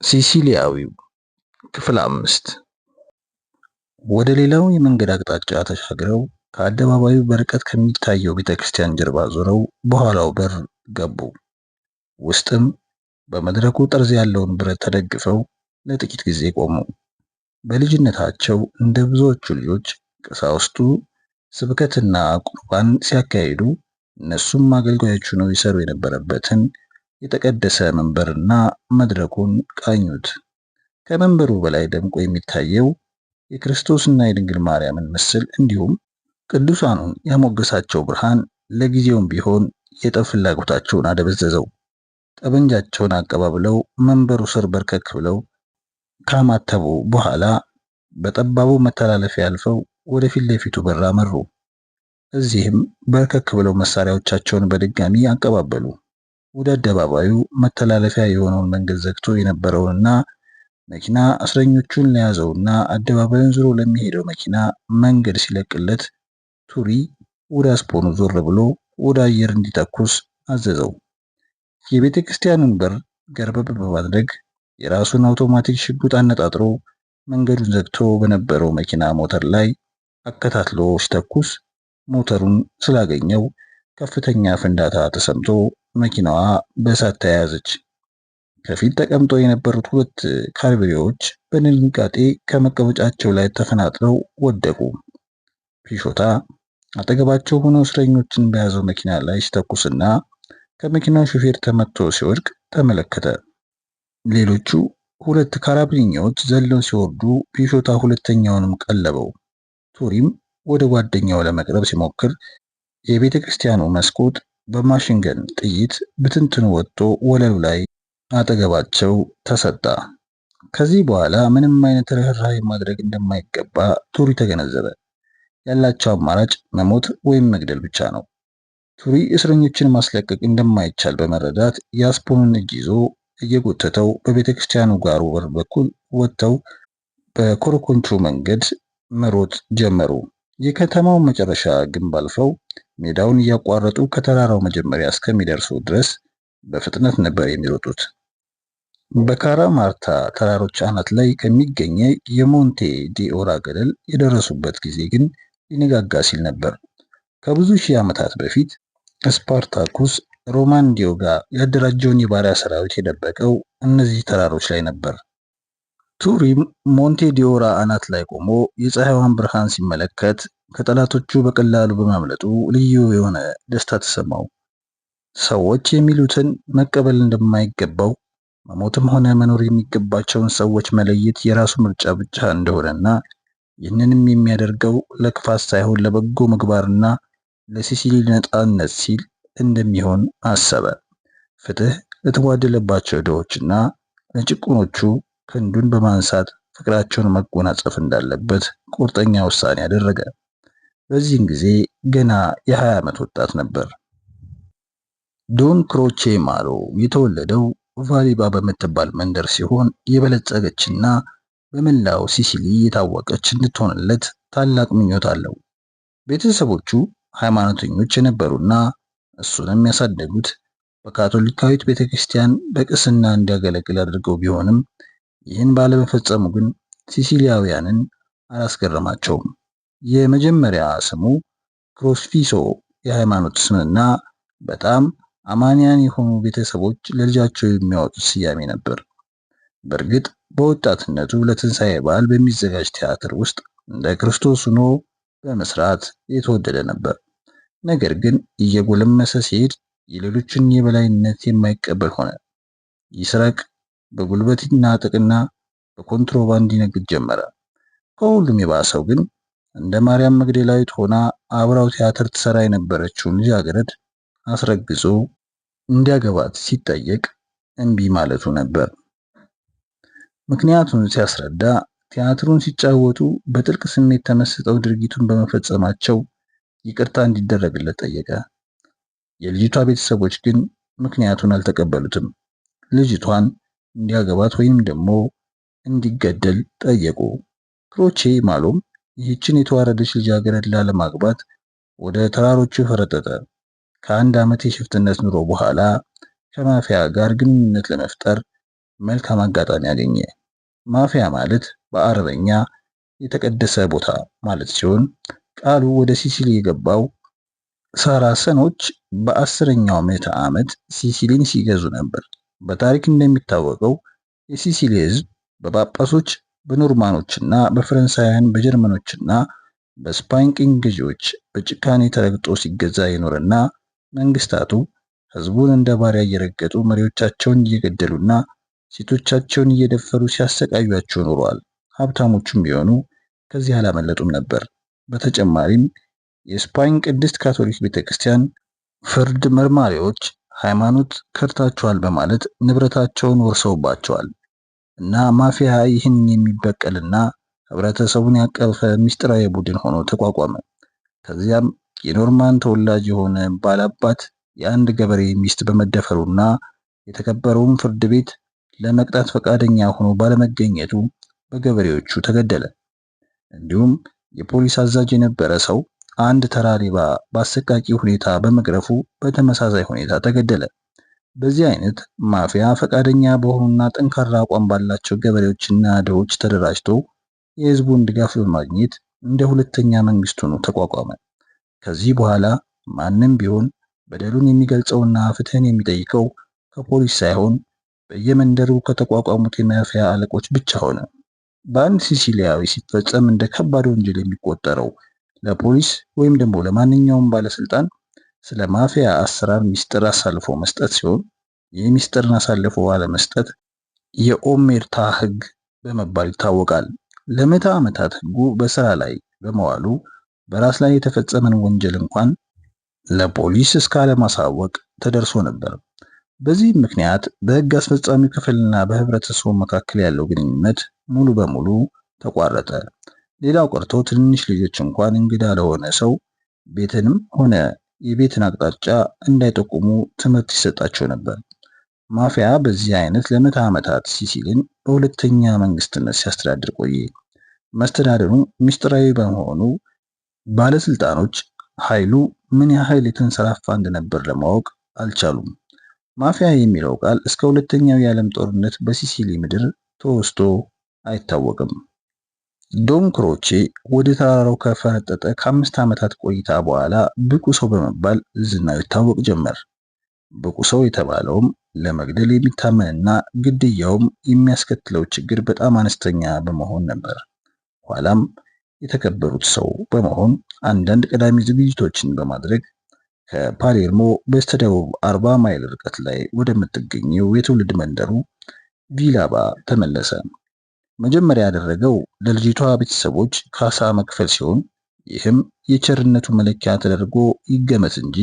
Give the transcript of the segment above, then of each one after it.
ሲሲሊያዊው ክፍል 5 ወደ ሌላው የመንገድ አቅጣጫ ተሻግረው ከአደባባዩ በርቀት ከሚታየው ቤተክርስቲያን ጀርባ ዞረው በኋላው በር ገቡ። ውስጥም በመድረኩ ጠርዝ ያለውን ብረት ተደግፈው ለጥቂት ጊዜ ቆሙ። በልጅነታቸው እንደ ብዙዎቹ ልጆች ቀሳውስቱ ስብከትና ቁርባን ሲያካሂዱ እነሱም አገልጋዮቹ ነው ይሰሩ የነበረበትን የተቀደሰ መንበርና መድረኩን ቃኙት። ከመንበሩ በላይ ደምቆ የሚታየው የክርስቶስና የድንግል ማርያምን ምስል እንዲሁም ቅዱሳኑን ያሞገሳቸው ብርሃን ለጊዜውም ቢሆን የጠብ ፍላጎታቸውን አደበዘዘው። ጠበንጃቸውን አቀባብለው መንበሩ ስር በርከክ ብለው ካማተቡ በኋላ በጠባቡ መተላለፊያ አልፈው ወደፊት ለፊቱ በር አመሩ። እዚህም በርከክ ብለው መሳሪያዎቻቸውን በድጋሚ አቀባበሉ። ወደ አደባባዩ መተላለፊያ የሆነውን መንገድ ዘግቶ የነበረውንና መኪና እስረኞቹን ለያዘውና አደባባዩን ዞሮ ለሚሄደው መኪና መንገድ ሲለቅለት ቱሪ ወደ አስፖኑ ዞር ብሎ ወደ አየር እንዲተኩስ አዘዘው። የቤተ ክርስቲያኑን በር ገርበብ በማድረግ የራሱን አውቶማቲክ ሽጉጥ አነጣጥሮ መንገዱን ዘግቶ በነበረው መኪና ሞተር ላይ አከታትሎ ሲተኩስ ሞተሩን ስላገኘው ከፍተኛ ፍንዳታ ተሰምቶ መኪናዋ በእሳት ተያያዘች። ከፊት ተቀምጠው የነበሩት ሁለት ካድሬዎች በድንጋጤ ከመቀመጫቸው ላይ ተፈናጥረው ወደቁ። ፒሾታ አጠገባቸው ሆኖ እስረኞችን በያዘው መኪና ላይ ሲተኩስና ከመኪናው ሹፌር ተመቶ ሲወድቅ ተመለከተ። ሌሎቹ ሁለት ካራቢኔሮች ዘለው ሲወርዱ ፒሾታ ሁለተኛውንም ቀለበው። ቱሪም ወደ ጓደኛው ለመቅረብ ሲሞክር የቤተ ክርስቲያኑ መስኮት በማሽንገን ጥይት ብትንትኑ ወጥቶ ወለሉ ላይ አጠገባቸው ተሰጣ። ከዚህ በኋላ ምንም አይነት ርህራሄ ማድረግ እንደማይገባ ቱሪ ተገነዘበ። ያላቸው አማራጭ መሞት ወይም መግደል ብቻ ነው። ቱሪ እስረኞችን ማስለቀቅ እንደማይቻል በመረዳት የአስፖኑን እጅ ይዞ እየጎተተው በቤተክርስቲያኑ ጓሮ በር በኩል ወጥተው በኮረኮንቹ መንገድ መሮጥ ጀመሩ። የከተማው መጨረሻ ግንብ አልፈው ሜዳውን እያቋረጡ ከተራራው መጀመሪያ እስከሚደርሱ ድረስ በፍጥነት ነበር የሚሮጡት። በካራ ማርታ ተራሮች አናት ላይ ከሚገኘ የሞንቴ ዲኦራ ገደል የደረሱበት ጊዜ ግን ሊነጋጋ ሲል ነበር። ከብዙ ሺህ ዓመታት በፊት ስፓርታኩስ ሮማን ዲዮጋ ያደራጀውን የባሪያ ሰራዊት የደበቀው እነዚህ ተራሮች ላይ ነበር። ቱሪም ሞንቴ ዲኦራ አናት ላይ ቆሞ የፀሐይዋን ብርሃን ሲመለከት ከጠላቶቹ በቀላሉ በማምለጡ ልዩ የሆነ ደስታ ተሰማው። ሰዎች የሚሉትን መቀበል እንደማይገባው መሞትም ሆነ መኖር የሚገባቸውን ሰዎች መለየት የራሱ ምርጫ ብቻ እንደሆነና ይህንንም የሚያደርገው ለክፋት ሳይሆን ለበጎ ምግባርና ለሲሲሊ ነፃነት ሲል እንደሚሆን አሰበ። ፍትህ ለተጓደለባቸው ድሆችና ለጭቁኖቹ ክንዱን በማንሳት ፍቅራቸውን መጎናጸፍ እንዳለበት ቁርጠኛ ውሳኔ አደረገ። በዚህን ጊዜ ገና የ20 ዓመት ወጣት ነበር። ዶን ክሮቼ ማሎ የተወለደው ቫሊባ በምትባል መንደር ሲሆን የበለጸገችና በመላው ሲሲሊ የታወቀች እንድትሆንለት ታላቅ ምኞት አለው። ቤተሰቦቹ ሃይማኖተኞች የነበሩና እሱንም ያሳደጉት በካቶሊካዊት ቤተክርስቲያን በቅስና እንዲያገለግል አድርገው ቢሆንም ይህን ባለመፈጸሙ ግን ሲሲሊያውያንን አላስገረማቸውም። የመጀመሪያ ስሙ ክሮስፊሶ የሃይማኖት ስምና በጣም አማንያን የሆኑ ቤተሰቦች ለልጃቸው የሚያወጡት ስያሜ ነበር። በእርግጥ በወጣትነቱ ለትንሣኤ በዓል በሚዘጋጅ ቲያትር ውስጥ እንደ ክርስቶስ ሆኖ በመስራት የተወደደ ነበር። ነገር ግን እየጎለመሰ ሲሄድ የሌሎችን የበላይነት የማይቀበል ሆነ። ይስረቅ፣ በጉልበት ይናጥቅና በኮንትሮባንድ ይነግድ ጀመረ። ከሁሉም የባሰው ግን እንደ ማርያም መግደላዊት ሆና አብራው ቲያትር ትሰራ የነበረችውን ልጃገረድ አስረግዞ እንዲያገባት ሲጠየቅ እምቢ ማለቱ ነበር። ምክንያቱን ሲያስረዳ ቲያትሩን ሲጫወቱ በጥልቅ ስሜት ተመስጠው ድርጊቱን በመፈጸማቸው ይቅርታ እንዲደረግለት ጠየቀ። የልጅቷ ቤተሰቦች ግን ምክንያቱን አልተቀበሉትም። ልጅቷን እንዲያገባት ወይም ደግሞ እንዲገደል ጠየቁ። ክሮቼ ማሎም ይህችን የተዋረደች ልጃገረድ ላለማግባት ወደ ተራሮቹ ፈረጠጠ። ከአንድ ዓመት የሽፍትነት ኑሮ በኋላ ከማፊያ ጋር ግንኙነት ለመፍጠር መልካም አጋጣሚ አገኘ። ማፊያ ማለት በአረበኛ የተቀደሰ ቦታ ማለት ሲሆን ቃሉ ወደ ሲሲሊ የገባው ሳራሰኖች በ10ኛው ምዕተ ዓመት ሲሲሊን ሲገዙ ነበር። በታሪክ እንደሚታወቀው የሲሲሊ ሕዝብ በጳጳሶች፣ በኖርማኖችና በፈረንሳውያን፣ በጀርመኖችና በስፓኝ ቅኝ ገዢዎች በጭካኔ ተረግጦ ሲገዛ የኖረና መንግስታቱ ሕዝቡን እንደ ባሪያ እየረገጡ መሪዎቻቸውን እየገደሉና ሴቶቻቸውን እየደፈሩ ሲያሰቃዩአቸው ኖረዋል። ሀብታሞቹም ቢሆኑ ከዚህ አላመለጡም ነበር። በተጨማሪም የስፓኝ ቅድስት ካቶሊክ ቤተክርስቲያን ፍርድ መርማሪዎች ሃይማኖት ከድታችኋል በማለት ንብረታቸውን ወርሰውባቸዋል እና ማፊያ ይህን የሚበቀልና ህብረተሰቡን ያቀፈ ምስጢራዊ ቡድን ሆኖ ተቋቋመ። ከዚያም የኖርማን ተወላጅ የሆነ ባላባት የአንድ ገበሬ ሚስት በመደፈሩና የተከበረውን ፍርድ ቤት ለመቅጣት ፈቃደኛ ሆኖ ባለመገኘቱ በገበሬዎቹ ተገደለ። እንዲሁም የፖሊስ አዛዥ የነበረ ሰው አንድ ተራ ሌባ በአሰቃቂ ሁኔታ በመግረፉ በተመሳሳይ ሁኔታ ተገደለ። በዚህ አይነት ማፊያ ፈቃደኛ በሆኑና ጠንካራ አቋም ባላቸው ገበሬዎችና ድሆች ተደራጅቶ የህዝቡን ድጋፍ በማግኘት እንደ ሁለተኛ መንግስት ሆኖ ተቋቋመ። ከዚህ በኋላ ማንም ቢሆን በደሉን የሚገልጸውና ፍትህን የሚጠይቀው ከፖሊስ ሳይሆን በየመንደሩ ከተቋቋሙት የማፊያ አለቆች ብቻ ሆነ። በአንድ ሲሲሊያዊ ሲፈጸም እንደ ከባድ ወንጀል የሚቆጠረው ለፖሊስ ወይም ደግሞ ለማንኛውም ባለስልጣን ስለ ማፊያ አሰራር ሚስጥር አሳልፎ መስጠት ሲሆን ይህ ሚስጥርን አሳልፎ አለመስጠት የኦሜርታ ህግ በመባል ይታወቃል። ለምዕተ ዓመታት ህጉ በስራ ላይ በመዋሉ በራስ ላይ የተፈጸመን ወንጀል እንኳን ለፖሊስ እስካለማሳወቅ ተደርሶ ነበር። በዚህ ምክንያት በህግ አስፈጻሚው ክፍልና በህብረተሰቡ መካከል ያለው ግንኙነት ሙሉ በሙሉ ተቋረጠ። ሌላው ቀርቶ ትንንሽ ልጆች እንኳን እንግዳ ለሆነ ሰው ቤትንም ሆነ የቤትን አቅጣጫ እንዳይጠቁሙ ትምህርት ይሰጣቸው ነበር። ማፊያ በዚህ አይነት ለምዕተ ዓመታት ሲሲሊን በሁለተኛ መንግስትነት ሲያስተዳድር ቆየ። መስተዳድሩ ምስጢራዊ በመሆኑ ባለስልጣኖች ኃይሉ ምን ያህል የተንሰራፋ እንደነበር ለማወቅ አልቻሉም። ማፊያ የሚለው ቃል እስከ ሁለተኛው የዓለም ጦርነት በሲሲሊ ምድር ተወስቶ አይታወቅም። ዶን ክሮቼ ወደ ተራራው ከፈረጠጠ ከ5 ዓመታት ቆይታ በኋላ ብቁ ሰው በመባል ዝናው ይታወቅ ጀመር። ብቁ ሰው የተባለውም ለመግደል የሚታመንና ግድያውም የሚያስከትለው ችግር በጣም አነስተኛ በመሆን ነበር። ኋላም የተከበሩት ሰው በመሆን አንዳንድ ቀዳሚ ዝግጅቶችን በማድረግ ከፓሌርሞ በስተደቡብ 40 ማይል ርቀት ላይ ወደምትገኘው የትውልድ መንደሩ ቪላባ ተመለሰ። መጀመሪያ ያደረገው ለልጅቷ ቤተሰቦች ካሳ መክፈል ሲሆን ይህም የቸርነቱ መለኪያ ተደርጎ ይገመት እንጂ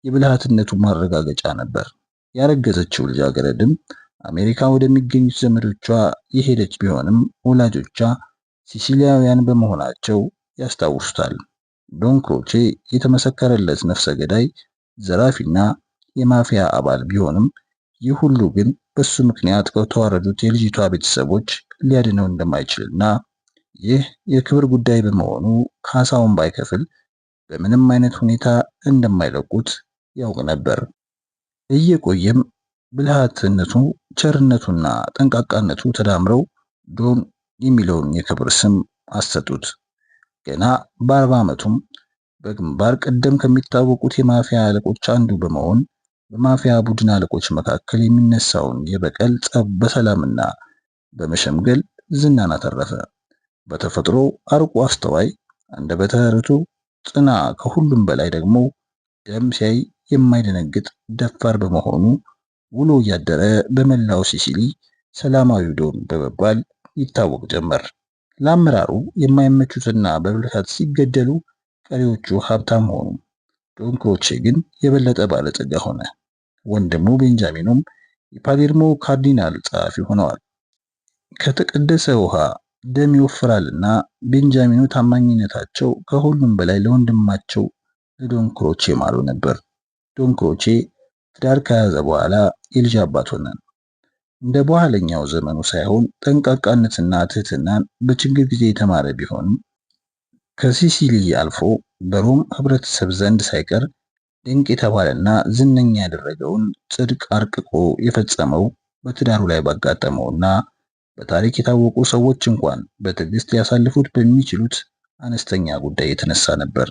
የብልሃትነቱ ማረጋገጫ ነበር። ያረገዘችው ልጃገረድም አሜሪካ ወደሚገኙት ዘመዶቿ የሄደች ቢሆንም ወላጆቿ ሲሲሊያውያን በመሆናቸው ያስታውሱታል። ዶን ክሮቼ የተመሰከረለት ነፍሰ ገዳይ፣ ዘራፊና የማፊያ አባል ቢሆንም ይህ ሁሉ ግን በሱ ምክንያት ከተዋረዱት የልጅቷ ቤተሰቦች ሊያድነው እንደማይችልና ይህ የክብር ጉዳይ በመሆኑ ካሳውን ባይከፍል በምንም አይነት ሁኔታ እንደማይለቁት ያውቅ ነበር። እየቆየም ብልሃትነቱ፣ ቸርነቱና ጠንቃቃነቱ ተዳምረው ዶን የሚለውን የክብር ስም አሰጡት። ገና በ40 ዓመቱም በግንባር ቀደም ከሚታወቁት የማፊያ አለቆች አንዱ በመሆን በማፊያ ቡድን አለቆች መካከል የሚነሳውን የበቀል ጸብ በሰላምና በመሸምገል ዝናን አተረፈ። በተፈጥሮ አርቆ አስተዋይ፣ አንደበተ ርቱዕ፣ ጽና፣ ከሁሉም በላይ ደግሞ ደም ሲያይ የማይደነግጥ ደፋር በመሆኑ ውሎ እያደረ በመላው ሲሲሊ ሰላማዊው ዶን በመባል ይታወቅ ጀመር። ለአመራሩ የማይመቹትና በብልሃት ሲገደሉ ቀሪዎቹ ሀብታም ሆኑ። ዶን ክሮቼ ግን የበለጠ ባለጸጋ ሆነ። ወንድሙ ቤንጃሚኑም የፓሌርሞ ካርዲናል ጸሐፊ ሆነዋል። ከተቀደሰ ውሃ ደም ይወፍራልና ቤንጃሚኑ ታማኝነታቸው ከሁሉም በላይ ለወንድማቸው ለዶን ክሮቼ ማሉ ነበር። ዶን ክሮቼ ትዳር ከያዘ በኋላ የልጅ አባት ሆነ። እንደ በኋለኛው ዘመኑ ሳይሆን ጠንቃቃነትና ትህትናን በችግር ጊዜ የተማረ ቢሆንም ከሲሲሊ አልፎ በሮም ህብረተሰብ ዘንድ ሳይቀር ድንቅ የተባለና ዝነኛ ያደረገውን ጽድቅ አርቅቆ የፈጸመው በትዳሩ ላይ ባጋጠመውና በታሪክ የታወቁ ሰዎች እንኳን በትዕግስት ሊያሳልፉት በሚችሉት አነስተኛ ጉዳይ የተነሳ ነበር።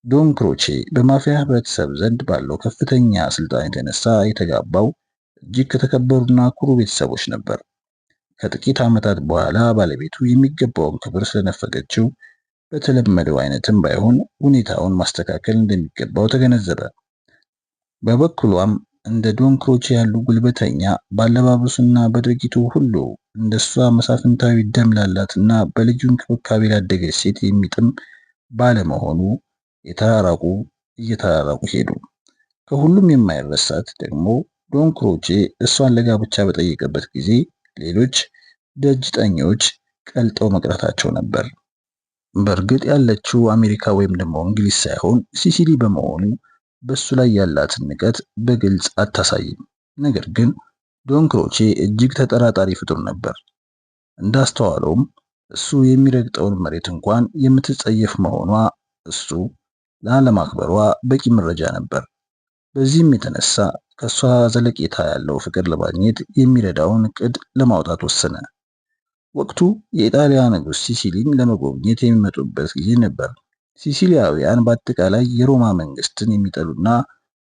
ዶን ክሮቼ በማፊያ ህብረተሰብ ዘንድ ባለው ከፍተኛ ስልጣን የተነሳ የተጋባው እጅግ ከተከበሩና ኩሩ ቤተሰቦች ነበር። ከጥቂት ዓመታት በኋላ ባለቤቱ የሚገባውን ክብር ስለነፈገችው በተለመደው አይነትም ባይሆን ሁኔታውን ማስተካከል እንደሚገባው ተገነዘበ። በበኩሏም እንደ ዶን ክሮቼ ያሉ ጉልበተኛ ባለባበሱና በድርጊቱ ሁሉ እንደሷ መሳፍንታዊ ደም ላላትና በልዩ እንክብካቤ ላደገች ሴት የሚጥም ባለመሆኑ እየተራራቁ ሄዱ። ከሁሉም የማይረሳት ደግሞ ዶን ክሮቼ እሷን ለጋብቻ በጠየቀበት ጊዜ ሌሎች ደጅ ጠኞች ቀልጠው መቅረታቸው ነበር። በእርግጥ ያለችው አሜሪካ ወይም ደግሞ እንግሊዝ ሳይሆን ሲሲሊ በመሆኑ በሱ ላይ ያላትን ንቀት በግልጽ አታሳይም። ነገር ግን ዶን ክሮቼ እጅግ ተጠራጣሪ ፍጡር ነበር። እንዳስተዋለውም እሱ የሚረግጠውን መሬት እንኳን የምትጸየፍ መሆኗ እሱ ላለማክበሯ በቂ መረጃ ነበር። በዚህም የተነሳ ከሷ ዘለቄታ ያለው ፍቅር ለማግኘት የሚረዳውን እቅድ ለማውጣት ወሰነ። ወቅቱ የኢጣሊያ ንጉሥ ሲሲሊን ለመጎብኘት የሚመጡበት ጊዜ ነበር። ሲሲሊያውያን በአጠቃላይ የሮማ መንግስትን የሚጠሉና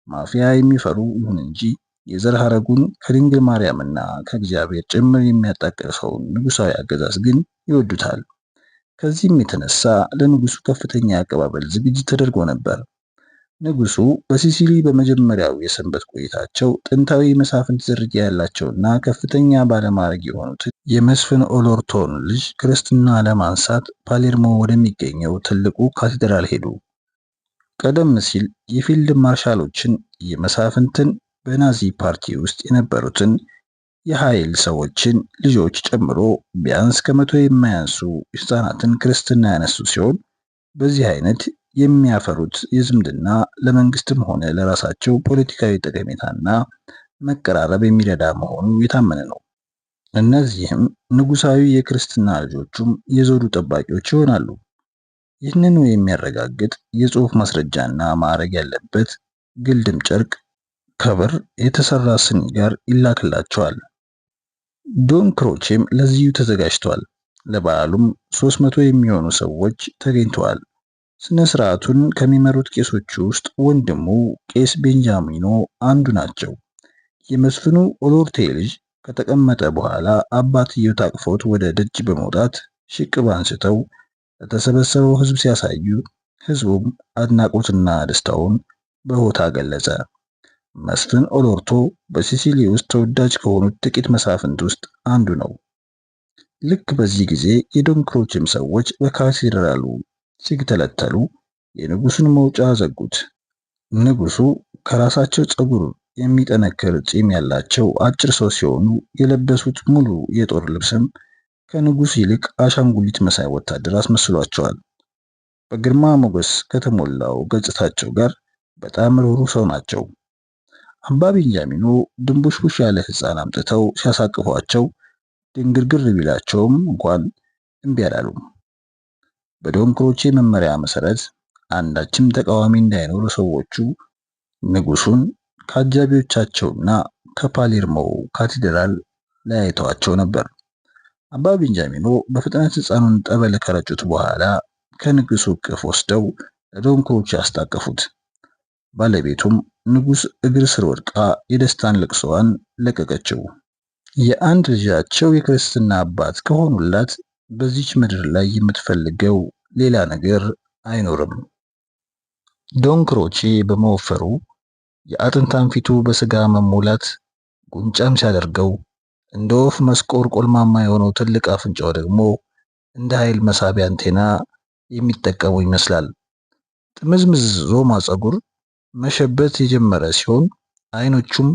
ማፊያ የሚፈሩ ይሁን እንጂ የዘር ሐረጉን ከድንግል ማርያምና ከእግዚአብሔር ጭምር የሚያጣቅሰውን ንጉሳዊ አገዛዝ ግን ይወዱታል። ከዚህም የተነሳ ለንጉሱ ከፍተኛ አቀባበል ዝግጅት ተደርጎ ነበር። ንጉሱ በሲሲሊ በመጀመሪያው የሰንበት ቆይታቸው ጥንታዊ መሳፍንት ዝርያ ያላቸውና ከፍተኛ ባለማዕረግ የሆኑትን የመስፍን ኦሎርቶን ልጅ ክርስትና ለማንሳት ፓሌርሞ ወደሚገኘው ትልቁ ካቴድራል ሄዱ። ቀደም ሲል የፊልድ ማርሻሎችን፣ የመሳፍንትን፣ በናዚ ፓርቲ ውስጥ የነበሩትን የኃይል ሰዎችን ልጆች ጨምሮ ቢያንስ ከመቶ የማያንሱ ሕፃናትን ክርስትና ያነሱ ሲሆን በዚህ አይነት የሚያፈሩት የዝምድና ለመንግስትም ሆነ ለራሳቸው ፖለቲካዊ ጠቀሜታና መቀራረብ የሚረዳ መሆኑ የታመነ ነው። እነዚህም ንጉሳዊ የክርስትና ልጆቹም የዘውዱ ጠባቂዎች ይሆናሉ። ይህንኑ የሚያረጋግጥ የጽሑፍ ማስረጃና ማዕረግ ያለበት ግልድም ጨርቅ ከብር የተሰራ ስኒ ጋር ይላክላቸዋል። ዶን ክሮቼም ለዚሁ ተዘጋጅቷል። ለበዓሉም 300 የሚሆኑ ሰዎች ተገኝተዋል። ስነ ስርዓቱን ከሚመሩት ቄሶች ውስጥ ወንድሙ ቄስ ቤንጃሚኖ አንዱ ናቸው። የመስፍኑ ኦሎርቴ ልጅ ከተቀመጠ በኋላ አባትየው ታቅፎት ወደ ደጅ በመውጣት ሽቅብ አንስተው ለተሰበሰበው ሕዝብ ሲያሳዩ ሕዝቡም አድናቆትና ደስታውን በሆታ ገለጸ። መስፍን ኦሎርቶ በሲሲሊ ውስጥ ተወዳጅ ከሆኑት ጥቂት መሳፍንት ውስጥ አንዱ ነው። ልክ በዚህ ጊዜ የዶን ክሮቼም ሰዎች በካቴድራሉ ሲተለተሉ የንጉሱን መውጫ ዘጉት። ንጉሱ ከራሳቸው ፀጉር የሚጠነክር ፂም ያላቸው አጭር ሰው ሲሆኑ የለበሱት ሙሉ የጦር ልብስም ከንጉስ ይልቅ አሻንጉሊት መሳይ ወታደር አስመስሏቸዋል። በግርማ ሞገስ ከተሞላው ገጽታቸው ጋር በጣም ሩህሩህ ሰው ናቸው። አባ ቤንጃሚኖ ድንቡሽቡሽ ያለ ሕፃን አምጥተው ሲያሳቅፏቸው ድንግርግር ቢላቸውም እንኳን እምቢ አላሉም። በዶን ክሮቼ መመሪያ መሰረት አንዳችም ተቃዋሚ እንዳይኖር ሰዎቹ ንጉሱን ከአጃቢዎቻቸውና ከፓሌርሞ ካቴድራል ለያይተዋቸው ነበር። አባ ቤንጃሚኖ በፍጥነት ሕፃኑን ጠበል ከረጩት በኋላ ከንጉሱ እቅፍ ወስደው ለዶን ክሮቼ አስታቀፉት። ባለቤቱም ንጉስ እግር ስር ወድቃ የደስታን ልቅሶዋን ለቀቀችው። የአንድ ልጃቸው የክርስትና አባት ከሆኑላት በዚች ምድር ላይ የምትፈልገው ሌላ ነገር አይኖርም። ዶን ክሮቼ በመወፈሩ የአጥንታን ፊቱ በስጋ መሞላት ጉንጫም ሲያደርገው እንደ ወፍ መስቆር ቆልማማ የሆነው ትልቅ አፍንጫው ደግሞ እንደ ኃይል መሳቢያ አንቴና የሚጠቀሙ ይመስላል። ጥምዝምዝ ዞማ ፀጉር መሸበት የጀመረ ሲሆን አይኖቹም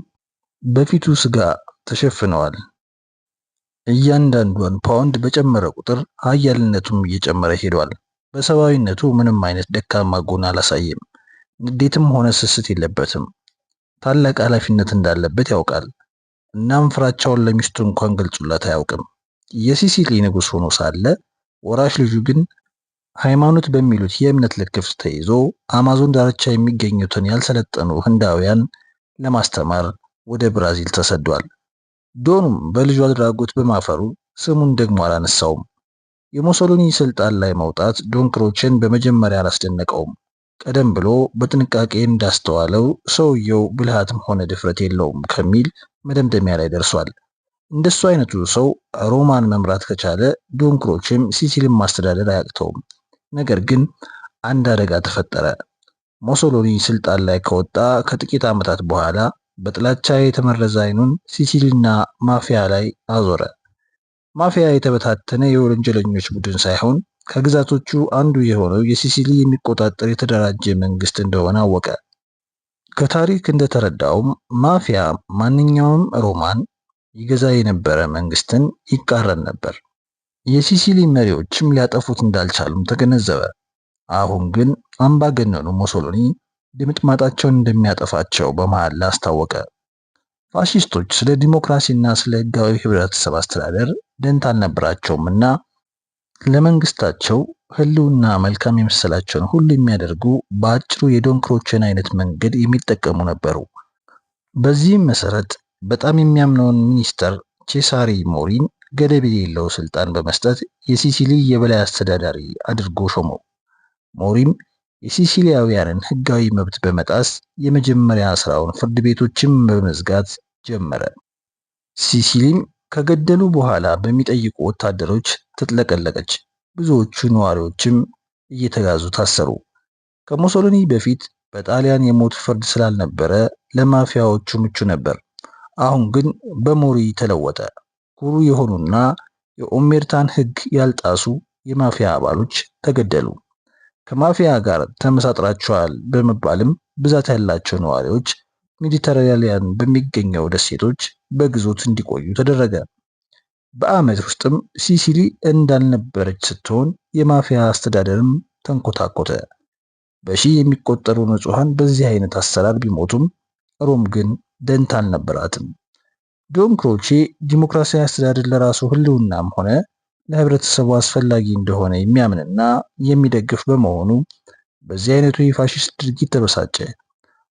በፊቱ ስጋ ተሸፍነዋል። እያንዳንዷን ፓውንድ በጨመረ ቁጥር ኃያልነቱም እየጨመረ ሄዷል። በሰብአዊነቱ ምንም አይነት ደካማ ጎን አላሳየም። ንዴትም ሆነ ስስት የለበትም። ታላቅ ኃላፊነት እንዳለበት ያውቃል። እናም ፍራቻውን ለሚስቱ እንኳን ገልጾላት አያውቅም። የሲሲሊ ንጉስ ሆኖ ሳለ ወራሽ ልጁ ግን ሃይማኖት በሚሉት የእምነት ልክፍት ተይዞ አማዞን ዳርቻ የሚገኙትን ያልሰለጠኑ ህንዳውያን ለማስተማር ወደ ብራዚል ተሰዷል። ዶኑም በልጁ አድራጎት በማፈሩ ስሙን ደግሞ አላነሳውም። የሙሶሎኒ ስልጣን ላይ መውጣት ዶን ክሮቼን በመጀመሪያ አላስደነቀውም። ቀደም ብሎ በጥንቃቄ እንዳስተዋለው ሰውየው ብልሃትም ሆነ ድፍረት የለውም ከሚል መደምደሚያ ላይ ደርሷል። እንደሱ አይነቱ ሰው ሮማን መምራት ከቻለ ዶን ክሮቼም ሲሲሊን ማስተዳደር አያቅተውም። ነገር ግን አንድ አደጋ ተፈጠረ። ሙሶሎኒ ስልጣን ላይ ከወጣ ከጥቂት ዓመታት በኋላ በጥላቻ የተመረዘ አይኑን ሲሲሊና ማፊያ ላይ አዞረ። ማፊያ የተበታተነ የወንጀለኞች ቡድን ሳይሆን ከግዛቶቹ አንዱ የሆነው የሲሲሊ የሚቆጣጠር የተደራጀ መንግስት እንደሆነ አወቀ። ከታሪክ እንደተረዳውም ማፊያ ማንኛውም ሮማን ይገዛ የነበረ መንግስትን ይቃረን ነበር። የሲሲሊ መሪዎችም ሊያጠፉት እንዳልቻሉም ተገነዘበ። አሁን ግን አምባገነኑ ሙሶሎኒ ድምጥማጣቸውን እንደሚያጠፋቸው በመሐላ አስታወቀ። ፋሺስቶች ስለ ዲሞክራሲና ስለ ህጋዊ ህብረተሰብ አስተዳደር ደንታ አልነበራቸውምና ለመንግስታቸው ህልውና መልካም የመሰላቸውን ሁሉ የሚያደርጉ በአጭሩ የዶን ክሮቼን አይነት መንገድ የሚጠቀሙ ነበሩ። በዚህም መሰረት በጣም የሚያምነውን ሚኒስተር ቼሳሪ ሞሪን ገደብ የሌለው ስልጣን በመስጠት የሲሲሊ የበላይ አስተዳዳሪ አድርጎ ሾመው። ሞሪም የሲሲሊያውያንን ህጋዊ መብት በመጣስ የመጀመሪያ ስራውን ፍርድ ቤቶችን በመዝጋት ጀመረ። ሲሲሊም ከገደሉ በኋላ በሚጠይቁ ወታደሮች ተጥለቀለቀች። ብዙዎቹ ነዋሪዎችም እየተጋዙ ታሰሩ። ከሙሶሎኒ በፊት በጣሊያን የሞት ፍርድ ስላልነበረ ለማፊያዎቹ ምቹ ነበር። አሁን ግን በሞሪ ተለወጠ። ኩሩ የሆኑና የኦሜርታን ህግ ያልጣሱ የማፊያ አባሎች ተገደሉ። ከማፊያ ጋር ተመሳጥራቸዋል በመባልም ብዛት ያላቸው ነዋሪዎች ሜዲተራኒያን በሚገኘው ደሴቶች በግዞት እንዲቆዩ ተደረገ። በአመት ውስጥም ሲሲሊ እንዳልነበረች ስትሆን የማፊያ አስተዳደርም ተንኮታኮተ። በሺህ የሚቆጠሩ ንጹሃን በዚህ አይነት አሰራር ቢሞቱም ሮም ግን ደንታ አልነበራትም። ዶን ክሮቼ ዲሞክራሲያዊ አስተዳደር ለራሱ ህልውናም ሆነ ለህብረተሰቡ አስፈላጊ እንደሆነ የሚያምንና የሚደግፍ በመሆኑ በዚህ አይነቱ የፋሺስት ድርጊት ተበሳጨ።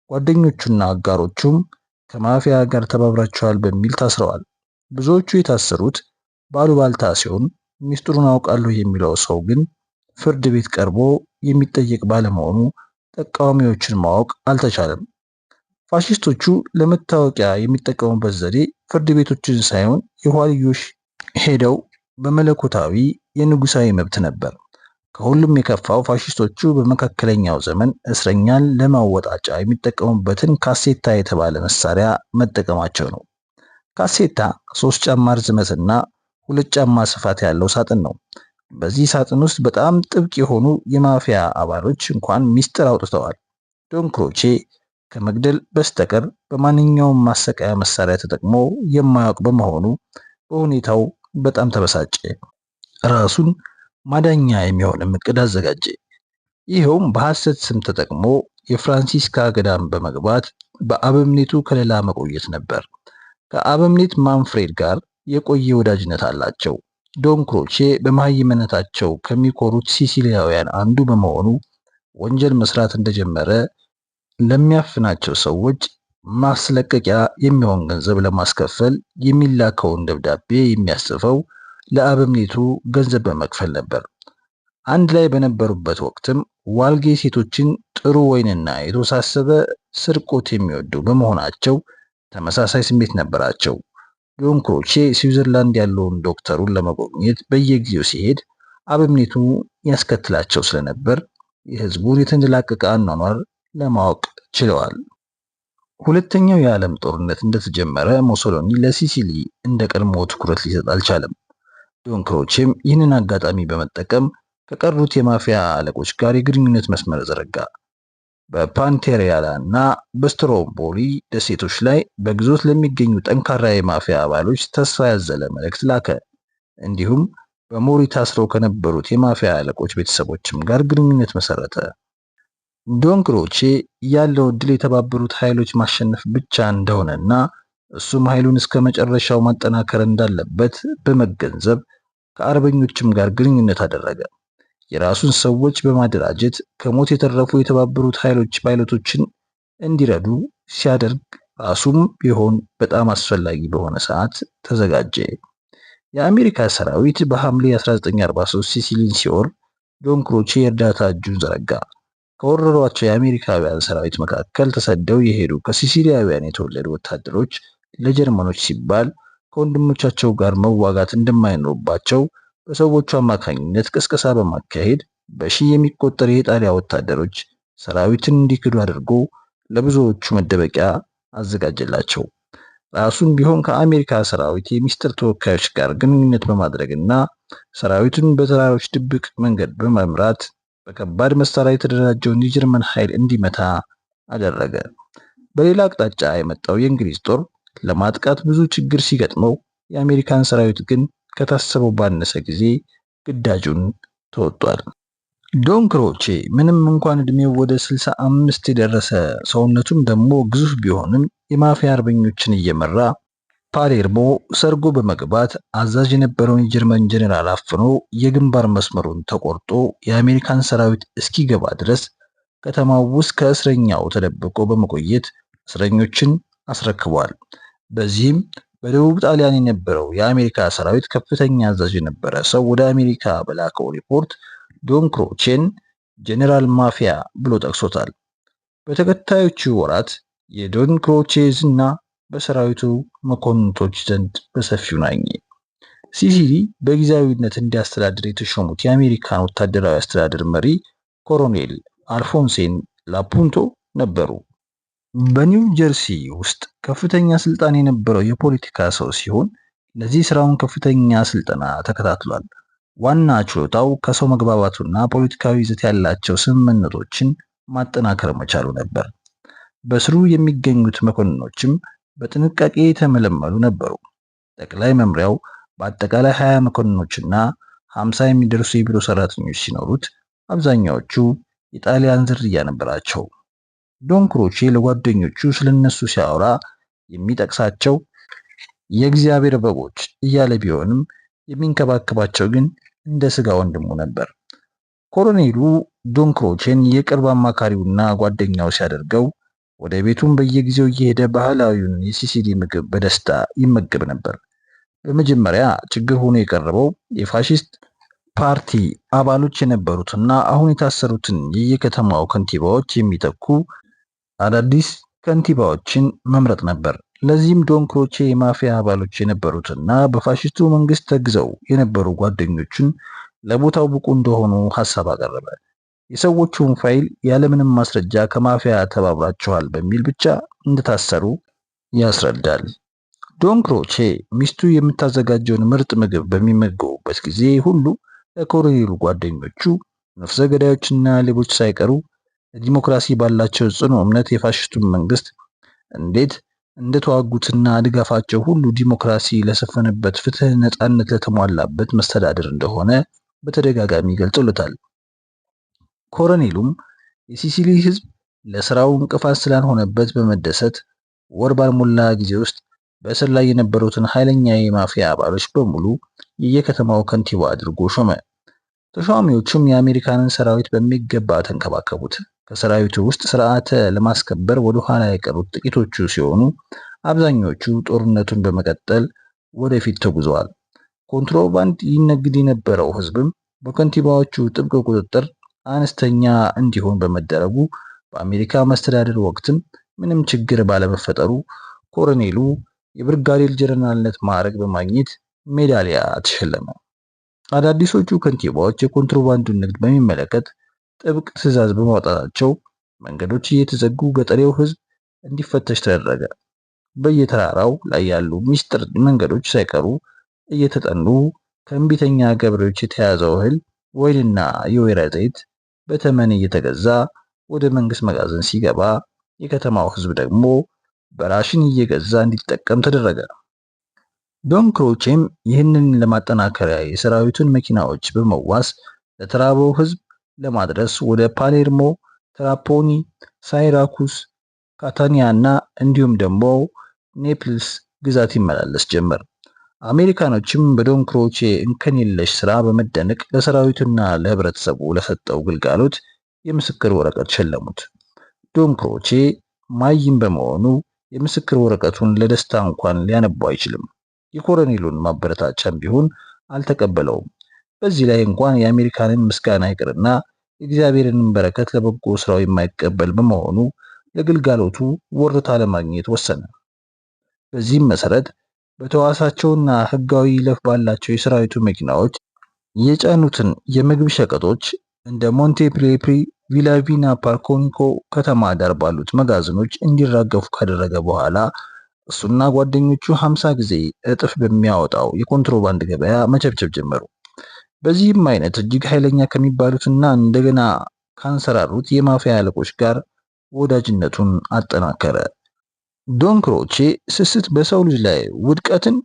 ጓደኞቹና አጋሮቹም ከማፊያ ጋር ተባብራቸዋል በሚል ታስረዋል። ብዙዎቹ የታሰሩት ባሉባልታ ሲሆን ሚስጥሩን አውቃለሁ የሚለው ሰው ግን ፍርድ ቤት ቀርቦ የሚጠየቅ ባለመሆኑ ተቃዋሚዎችን ማወቅ አልተቻለም። ፋሺስቶቹ ለመታወቂያ የሚጠቀሙበት ዘዴ ፍርድ ቤቶችን ሳይሆን የኋልዮሽ ሄደው በመለኮታዊ የንጉሳዊ መብት ነበር። ከሁሉም የከፋው ፋሺስቶቹ በመካከለኛው ዘመን እስረኛን ለማወጣጫ የሚጠቀሙበትን ካሴታ የተባለ መሳሪያ መጠቀማቸው ነው። ካሴታ 3 ጫማ ርዝመትና 2 ጫማ ስፋት ያለው ሳጥን ነው። በዚህ ሳጥን ውስጥ በጣም ጥብቅ የሆኑ የማፊያ አባሎች እንኳን ሚስጥር አውጥተዋል። ዶን ክሮቼ ከመግደል በስተቀር በማንኛውም ማሰቃያ መሳሪያ ተጠቅሞ የማያውቅ በመሆኑ በሁኔታው በጣም ተበሳጨ። ራሱን ማዳኛ የሚሆን እቅድ አዘጋጀ። ይኸውም በሐሰት ስም ተጠቅሞ የፍራንሲስካ ገዳም በመግባት በአበምኔቱ ከለላ መቆየት ነበር። ከአበምኔት ማንፍሬድ ጋር የቆየ ወዳጅነት አላቸው። ዶን ክሮቼ በመሃይምነታቸው ከሚኮሩት ሲሲሊያውያን አንዱ በመሆኑ ወንጀል መስራት እንደጀመረ ለሚያፍናቸው ሰዎች ማስለቀቂያ የሚሆን ገንዘብ ለማስከፈል የሚላከውን ደብዳቤ የሚያስጽፈው ለአበምኔቱ ገንዘብ በመክፈል ነበር። አንድ ላይ በነበሩበት ወቅትም ዋልጌ ሴቶችን ጥሩ ወይንና የተወሳሰበ ስርቆት የሚወዱ በመሆናቸው ተመሳሳይ ስሜት ነበራቸው። ዶን ክሮቼ ስዊዘርላንድ ያለውን ዶክተሩን ለመጎብኘት በየጊዜው ሲሄድ አበምኔቱ ያስከትላቸው ስለነበር የህዝቡን የተንደላቀቀ አኗኗር ለማወቅ ችለዋል። ሁለተኛው የዓለም ጦርነት እንደተጀመረ ሙሶሎኒ ለሲሲሊ እንደ ቀድሞ ትኩረት ሊሰጥ አልቻለም። ዶን ክሮቼም ይህንን አጋጣሚ በመጠቀም ከቀሩት የማፊያ አለቆች ጋር የግንኙነት መስመር ዘረጋ። በፓንቴሪያላ እና በስትሮምቦሊ ደሴቶች ላይ በግዞት ለሚገኙ ጠንካራ የማፊያ አባሎች ተስፋ ያዘለ መልእክት ላከ። እንዲሁም በሞሪ ታስረው ከነበሩት የማፊያ አለቆች ቤተሰቦችም ጋር ግንኙነት መሰረተ። ዶን ክሮቼ ያለው እድል የተባበሩት ኃይሎች ማሸነፍ ብቻ እንደሆነና እሱም ኃይሉን እስከ መጨረሻው ማጠናከር እንዳለበት በመገንዘብ ከአርበኞችም ጋር ግንኙነት አደረገ። የራሱን ሰዎች በማደራጀት ከሞት የተረፉ የተባበሩት ኃይሎች ፓይለቶችን እንዲረዱ ሲያደርግ ራሱም ቢሆን በጣም አስፈላጊ በሆነ ሰዓት ተዘጋጀ። የአሜሪካ ሰራዊት በሐምሌ 1943 ሲሲሊን ሲወር ጆን ክሮቼ የእርዳታ እጁን ዘረጋ። ከወረሯቸው የአሜሪካውያን ሰራዊት መካከል ተሰደው የሄዱ ከሲሲሊያውያን የተወለዱ ወታደሮች ለጀርመኖች ሲባል ከወንድሞቻቸው ጋር መዋጋት እንደማይኖርባቸው በሰዎቹ አማካኝነት ቅስቀሳ በማካሄድ በሺህ የሚቆጠር የኢጣሊያ ወታደሮች ሰራዊትን እንዲክዱ አድርጎ ለብዙዎቹ መደበቂያ አዘጋጀላቸው። ራሱን ቢሆን ከአሜሪካ ሰራዊት የሚስጥር ተወካዮች ጋር ግንኙነት በማድረግና ሰራዊቱን በተራሮች ድብቅ መንገድ በመምራት በከባድ መሳሪያ የተደራጀውን የጀርመን ኃይል እንዲመታ አደረገ። በሌላ አቅጣጫ የመጣው የእንግሊዝ ጦር ለማጥቃት ብዙ ችግር ሲገጥመው፣ የአሜሪካን ሰራዊት ግን ከታሰበው ባነሰ ጊዜ ግዳጁን ተወጥቷል። ዶን ክሮቼ ምንም እንኳን እድሜው ወደ 65 የደረሰ ሰውነቱም ደግሞ ግዙፍ ቢሆንም የማፊያ አርበኞችን እየመራ ፓሌርሞ ሰርጎ በመግባት አዛዥ የነበረውን የጀርመን ጄኔራል አፍኖ የግንባር መስመሩን ተቆርጦ የአሜሪካን ሰራዊት እስኪገባ ድረስ ከተማው ውስጥ ከእስረኛው ተደብቆ በመቆየት እስረኞችን አስረክቧል። በዚህም በደቡብ ጣሊያን የነበረው የአሜሪካ ሰራዊት ከፍተኛ አዛዥ የነበረ ሰው ወደ አሜሪካ በላከው ሪፖርት ዶን ክሮቼን ጄኔራል ማፊያ ብሎ ጠቅሶታል። በተከታዮቹ ወራት የዶን ክሮቼ ዝና በሰራዊቱ መኮንኖች ዘንድ በሰፊው ናኘ። ሲሲሊ በጊዜያዊነት እንዲያስተዳድር የተሾሙት የአሜሪካን ወታደራዊ አስተዳደር መሪ ኮሎኔል አልፎንሴን ላፑንቶ ነበሩ። በኒው ጀርሲ ውስጥ ከፍተኛ ስልጣን የነበረው የፖለቲካ ሰው ሲሆን ለዚህ ስራውን ከፍተኛ ስልጠና ተከታትሏል። ዋና ችሎታው ከሰው መግባባቱና ፖለቲካዊ ይዘት ያላቸው ስምምነቶችን ማጠናከር መቻሉ ነበር። በስሩ የሚገኙት መኮንኖችም በጥንቃቄ የተመለመሉ ነበሩ። ጠቅላይ መምሪያው በአጠቃላይ 20 መኮንኖችና 50 የሚደርሱ የቢሮ ሰራተኞች ሲኖሩት አብዛኛዎቹ የጣሊያን ዝርያ ነበራቸው። ዶን ክሮቼ ለጓደኞቹ ስለነሱ ሲያወራ የሚጠቅሳቸው የእግዚአብሔር በጎች እያለ ቢሆንም የሚንከባከባቸው ግን እንደ ስጋ ወንድሙ ነበር። ኮሎኔሉ ዶን ክሮቼን የቅርብ አማካሪውና ጓደኛው ሲያደርገው ወደ ቤቱም በየጊዜው እየሄደ ባህላዊውን የሲሲሊ ምግብ በደስታ ይመገብ ነበር። በመጀመሪያ ችግር ሆኖ የቀረበው የፋሺስት ፓርቲ አባሎች የነበሩትና አሁን የታሰሩትን የየከተማው ከንቲባዎች የሚተኩ አዳዲስ ከንቲባዎችን መምረጥ ነበር። ለዚህም ዶን ክሮቼ የማፊያ አባሎች የነበሩትና በፋሺስቱ መንግስት ተግዘው የነበሩ ጓደኞቹን ለቦታው ብቁ እንደሆኑ ሐሳብ አቀረበ። የሰዎቹን ፋይል ያለምንም ማስረጃ ከማፊያ ተባብራቸዋል በሚል ብቻ እንደታሰሩ ያስረዳል። ዶን ክሮቼ ሚስቱ የምታዘጋጀውን ምርጥ ምግብ በሚመገቡበት ጊዜ ሁሉ ለኮሎኔሉ ጓደኞቹ ነፍሰ ገዳዮችና ሌቦች ሳይቀሩ ለዲሞክራሲ ባላቸው ጽኑ እምነት የፋሽስቱን መንግስት እንዴት እንደተዋጉትና ድጋፋቸው ሁሉ ዲሞክራሲ ለሰፈነበት ፍትህ፣ ነጻነት ለተሟላበት መስተዳድር እንደሆነ በተደጋጋሚ ገልጾለታል። ኮሎኔሉም የሲሲሊ ህዝብ ለስራው እንቅፋት ስላልሆነበት በመደሰት ወር ባልሞላ ጊዜ ውስጥ በእስር ላይ የነበሩትን ኃይለኛ የማፊያ አባሎች በሙሉ የየከተማው ከንቲባ አድርጎ ሾመ። ተሿሚዎቹም የአሜሪካንን ሰራዊት በሚገባ ተንከባከቡት። ከሰራዊቱ ውስጥ ስርዓተ ለማስከበር ወደ ኋላ የቀሩት ጥቂቶቹ ሲሆኑ አብዛኞቹ ጦርነቱን በመቀጠል ወደፊት ተጉዘዋል። ኮንትሮባንድ ይነግድ የነበረው ህዝብም በከንቲባዎቹ ጥብቅ ቁጥጥር አነስተኛ እንዲሆን በመደረጉ በአሜሪካ መስተዳድር ወቅትም ምንም ችግር ባለመፈጠሩ ኮሎኔሉ የብርጋዴር ጀነራልነት ማዕረግ በማግኘት ሜዳሊያ ተሸለመ። አዳዲሶቹ ከንቲባዎች የኮንትሮባንዱን ንግድ በሚመለከት ጥብቅ ትዕዛዝ በማውጣታቸው መንገዶች እየተዘጉ ገጠሬው ህዝብ እንዲፈተሽ ተደረገ። በየተራራው ላይ ያሉ ሚስጥር መንገዶች ሳይቀሩ እየተጠኑ ከእንቢተኛ ገበሬዎች የተያዘው እህል፣ ወይንና የወይራ ዘይት በተመን እየተገዛ ወደ መንግስት መጋዘን ሲገባ የከተማው ህዝብ ደግሞ በራሽን እየገዛ እንዲጠቀም ተደረገ። ዶን ክሮቼም ይህንን ለማጠናከሪያ የሰራዊቱን መኪናዎች በመዋስ ለተራበው ህዝብ ለማድረስ ወደ ፓሌርሞ፣ ትራፖኒ፣ ሳይራኩስ፣ ካታኒያና እንዲሁም ደግሞ ኔፕልስ ግዛት ይመላለስ ጀመር። አሜሪካኖችም በዶን ክሮቼ እንከን የለሽ ስራ በመደነቅ ለሰራዊቱና ለህብረተሰቡ ለሰጠው ግልጋሎት የምስክር ወረቀት ሸለሙት። ዶን ክሮቼ ማይም በመሆኑ የምስክር ወረቀቱን ለደስታ እንኳን ሊያነባው አይችልም። የኮሎኔሉን ማበረታቻም ቢሆን አልተቀበለውም። በዚህ ላይ እንኳን የአሜሪካንን ምስጋና ይቅርና የእግዚአብሔርንም በረከት ለበጎ ስራው የማይቀበል በመሆኑ ለግልጋሎቱ ወርታ ለማግኘት ወሰነ። በዚህም መሰረት በተዋሳቸውና ህጋዊ ይለፍ ባላቸው የሰራዊቱ መኪናዎች የጫኑትን የምግብ ሸቀጦች እንደ ሞንቴ ፕሬፕሪ፣ ቪላቪና ፓርኮኒኮ ከተማ ዳር ባሉት መጋዘኖች እንዲራገፉ ካደረገ በኋላ እሱና ጓደኞቹ 50 ጊዜ እጥፍ በሚያወጣው የኮንትሮባንድ ገበያ መቸብቸብ ጀመሩ። በዚህም አይነት እጅግ ኃይለኛ ከሚባሉትና እንደገና ካንሰራሩት የማፊያ አለቆች ጋር ወዳጅነቱን አጠናከረ። ዶን ክሮቼ ስስት በሰው ልጅ ላይ ውድቀትን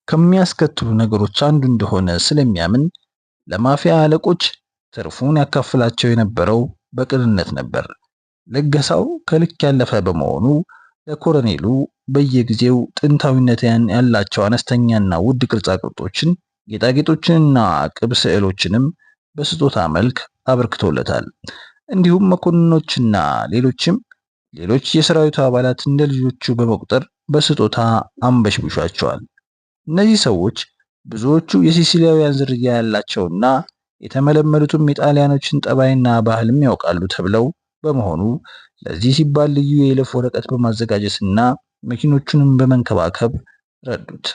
ከሚያስከትሉ ነገሮች አንዱ እንደሆነ ስለሚያምን ለማፊያ አለቆች ትርፉን ያካፍላቸው የነበረው በቅንነት ነበር። ልገሳው ከልክ ያለፈ በመሆኑ ለኮሎኔሉ በየጊዜው ጥንታዊነት ያላቸው አነስተኛና ውድ ቅርጻቅርጾችን፣ ጌጣጌጦችንና ቅብ ስዕሎችንም በስጦታ መልክ አበርክቶለታል። እንዲሁም መኮንኖችና ሌሎች የሰራዊቱ አባላት እንደ ልጆቹ በመቁጠር በስጦታ አንበሽብሿቸዋል። እነዚህ ሰዎች ብዙዎቹ የሲሲሊያውያን ዝርያ ያላቸውና የተመለመሉትም የጣሊያኖችን ጠባይና ባህልም ያውቃሉ ተብለው በመሆኑ ለዚህ ሲባል ልዩ የይለፍ ወረቀት በማዘጋጀትና መኪኖቹንም በመንከባከብ ረዱት።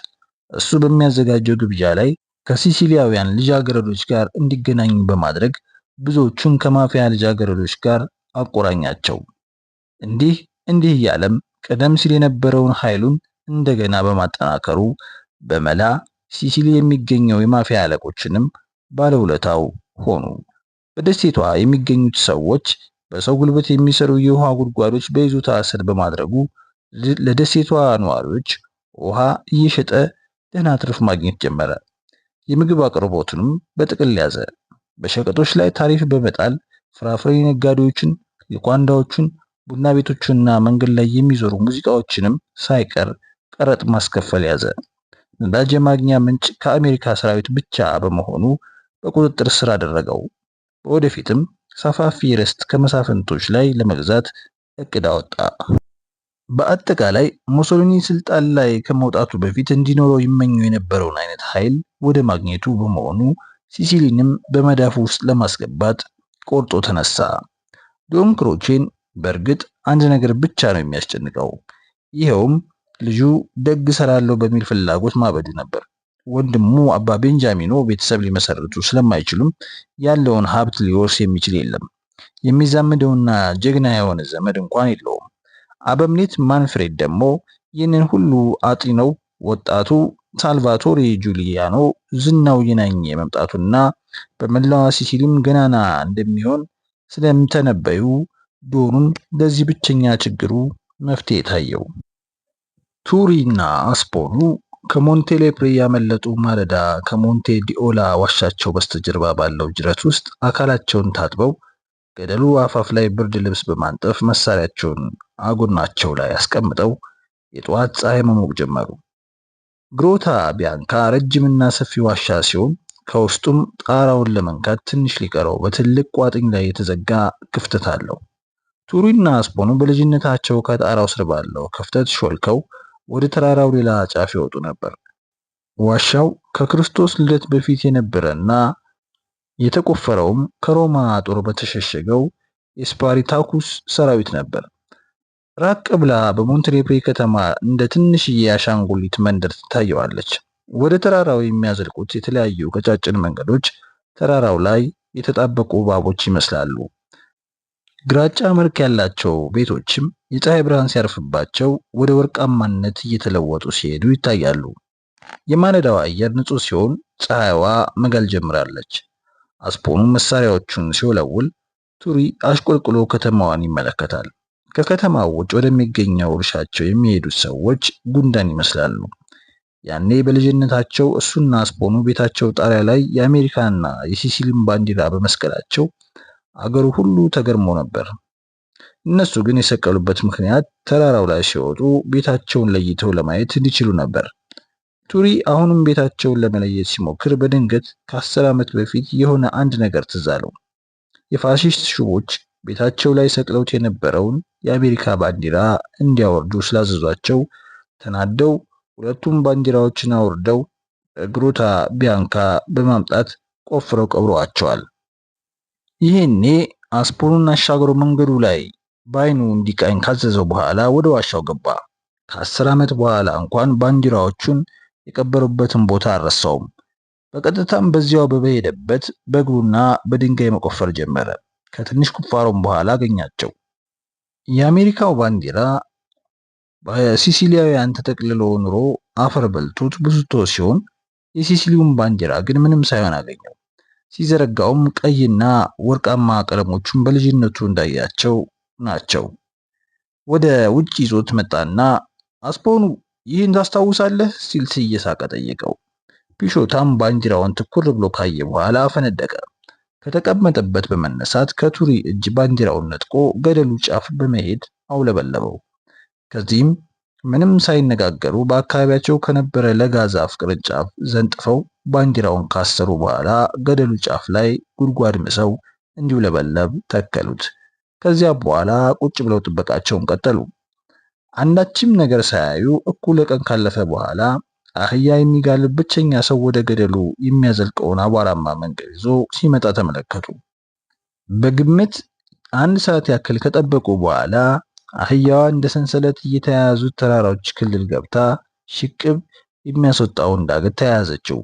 እሱ በሚያዘጋጀው ግብዣ ላይ ከሲሲሊያውያን ልጃገረዶች ጋር እንዲገናኙ በማድረግ ብዙዎቹን ከማፊያ ልጃገረዶች ጋር አቆራኛቸው። እንዲህ እያለም ቀደም ሲል የነበረውን ኃይሉን እንደገና በማጠናከሩ በመላ ሲሲሊ የሚገኘው የማፊያ አለቆችንም ባለውለታው ሆኑ። በደሴቷ የሚገኙት ሰዎች በሰው ጉልበት የሚሰሩ የውሃ ጉድጓዶች በይዞታ ስር በማድረጉ ለደሴቷ ነዋሪዎች ውሃ እየሸጠ ደህና ትርፍ ማግኘት ጀመረ። የምግብ አቅርቦቱንም በጥቅል ያዘ። በሸቀጦች ላይ ታሪፍ በመጣል ፍራፍሬ ነጋዴዎችን፣ ልኳንዳዎችን፣ ቡና ቤቶችንና መንገድ ላይ የሚዞሩ ሙዚቃዎችንም ሳይቀር ቀረጥ ማስከፈል ያዘ። ነዳጅ የማግኛ ምንጭ ከአሜሪካ ሰራዊት ብቻ በመሆኑ በቁጥጥር ስር አደረገው። በወደፊትም ሰፋፊ ርስት ከመሳፍንቶች ላይ ለመግዛት እቅድ አወጣ። በአጠቃላይ ሙሶሊኒ ስልጣን ላይ ከመውጣቱ በፊት እንዲኖረው ይመኘው የነበረውን አይነት ኃይል ወደ ማግኘቱ በመሆኑ ሲሲሊንም በመዳፉ ውስጥ ለማስገባት ቆርጦ ተነሳ። ዶን ክሮቼን በእርግጥ አንድ ነገር ብቻ ነው የሚያስጨንቀው። ይኸውም ልጁ ደግ ሰራለው በሚል ፍላጎት ማበዱ ነበር። ወንድሙ አባ ቤንጃሚኖ ቤተሰብ ሊመሰርቱ ስለማይችሉም ያለውን ሀብት ሊወርስ የሚችል የለም። የሚዛምደውና ጀግና የሆነ ዘመድ እንኳን የለውም። አበምኔት ማንፍሬድ ደግሞ ይህንን ሁሉ አጢነው ወጣቱ ሳልቫቶሬ ጁሊያኖ ዝናው የናኘ መምጣቱና በመላዋ ሲሲሊም ገናና እንደሚሆን ስለምተነበዩ ዶኑን ለዚህ ብቸኛ ችግሩ መፍትሄ ታየው። ቱሪና አስፖኑ ከሞንቴ ሌፕሬ ያመለጡ ማለዳ ከሞንቴ ዲኦላ ዋሻቸው በስተጀርባ ባለው ጅረት ውስጥ አካላቸውን ታጥበው ገደሉ አፋፍ ላይ ብርድ ልብስ በማንጠፍ መሳሪያቸውን አጎናቸው ላይ አስቀምጠው የጠዋት ፀሐይ መሞቅ ጀመሩ። ግሮታ ቢያንካ ረጅምና ሰፊ ዋሻ ሲሆን ከውስጡም ጣራውን ለመንካት ትንሽ ሊቀረው በትልቅ ቋጥኝ ላይ የተዘጋ ክፍተት አለው። ቱሪና አስፖኑ በልጅነታቸው ከጣራው ስር ባለው ክፍተት ሾልከው ወደ ተራራው ሌላ ጫፍ ይወጡ ነበር። ዋሻው ከክርስቶስ ልደት በፊት የነበረና የተቆፈረውም ከሮማ ጦር በተሸሸገው የስፓሪታኩስ ሰራዊት ነበር። ራቅ ብላ በሞንቴሌፕሬ ከተማ እንደ ትንሽዬ አሻንጉሊት መንደር ትታየዋለች። ወደ ተራራው የሚያዘልቁት የተለያዩ ቀጫጭን መንገዶች ተራራው ላይ የተጣበቁ እባቦች ይመስላሉ። ግራጫ መልክ ያላቸው ቤቶችም የፀሐይ ብርሃን ሲያርፍባቸው ወደ ወርቃማነት እየተለወጡ ሲሄዱ ይታያሉ። የማለዳው አየር ንጹህ ሲሆን ፀሐይዋ መጋል ጀምራለች። አስፖኑ መሳሪያዎቹን ሲወለውል ቱሪ አሽቆልቁሎ ከተማዋን ይመለከታል። ከከተማው ውጭ ወደሚገኘው እርሻቸው የሚሄዱት ሰዎች ጉንዳን ይመስላሉ። ያኔ በልጅነታቸው እሱና አስፖኑ ቤታቸው ጣሪያ ላይ የአሜሪካና የሲሲሊን ባንዲራ በመስቀላቸው አገሩ ሁሉ ተገርሞ ነበር። እነሱ ግን የሰቀሉበት ምክንያት ተራራው ላይ ሲወጡ ቤታቸውን ለይተው ለማየት እንዲችሉ ነበር። ቱሪ አሁንም ቤታቸውን ለመለየት ሲሞክር በድንገት ከ10 ዓመት በፊት የሆነ አንድ ነገር ትዝ አለው። የፋሺስት ሹቦች ቤታቸው ላይ ሰቅለውት የነበረውን የአሜሪካ ባንዲራ እንዲያወርዱ ስላዘዟቸው ተናደው ሁለቱም ባንዲራዎችን አውርደው ግሮታ ቢያንካ በማምጣት ቆፍረው ቀብረዋቸዋል። ይሄኔ አስፖኑን አሻግሮ መንገዱ ላይ በአይኑ እንዲቃኝ ካዘዘው በኋላ ወደ ዋሻው ገባ። ከ10 ዓመት በኋላ እንኳን ባንዲራዎቹን የቀበሩበትን ቦታ አልረሳውም። በቀጥታም በዚያው በሄደበት በእግሩና በድንጋይ መቆፈር ጀመረ። ከትንሽ ቁፋሮም በኋላ አገኛቸው። የአሜሪካው ባንዲራ በሲሲሊያውያን ተጠቅልሎ ኑሮ አፈር በልቶት ብዙቶ ሲሆን የሲሲሊውን ባንዲራ ግን ምንም ሳይሆን አገኘው። ሲዘረጋውም ቀይና ወርቃማ ቀለሞቹን በልጅነቱ እንዳያቸው ናቸው። ወደ ውጭ ይዞት መጣና አስፖኑ ይህን ታስታውሳለህ ሲል እየሳቀ ጠየቀው። ፒሾታም ባንዲራውን ትኩር ብሎ ካየ በኋላ ፈነደቀ። ከተቀመጠበት በመነሳት ከቱሪ እጅ ባንዲራውን ነጥቆ ገደሉ ጫፍ በመሄድ አውለበለበው። ከዚህም ምንም ሳይነጋገሩ በአካባቢያቸው ከነበረ ለጋ ዛፍ ቅርንጫፍ ዘንጥፈው ባንዲራውን ካሰሩ በኋላ ገደሉ ጫፍ ላይ ጉድጓድ ምሰው እንዲውለበለብ ተከሉት። ከዚያ በኋላ ቁጭ ብለው ጥበቃቸውን ቀጠሉ። አንዳችም ነገር ሳያዩ እኩለ ቀን ካለፈ በኋላ አህያ የሚጋልብ ብቸኛ ሰው ወደ ገደሉ የሚያዘልቀውን አቧራማ መንገድ ይዞ ሲመጣ ተመለከቱ። በግምት 1 ሰዓት ያክል ከጠበቁ በኋላ አህያዋ እንደ ሰንሰለት እየተያያዙት ተራራዎች ክልል ገብታ ሽቅብ የሚያስወጣውን ዳገት ተያያዘችው።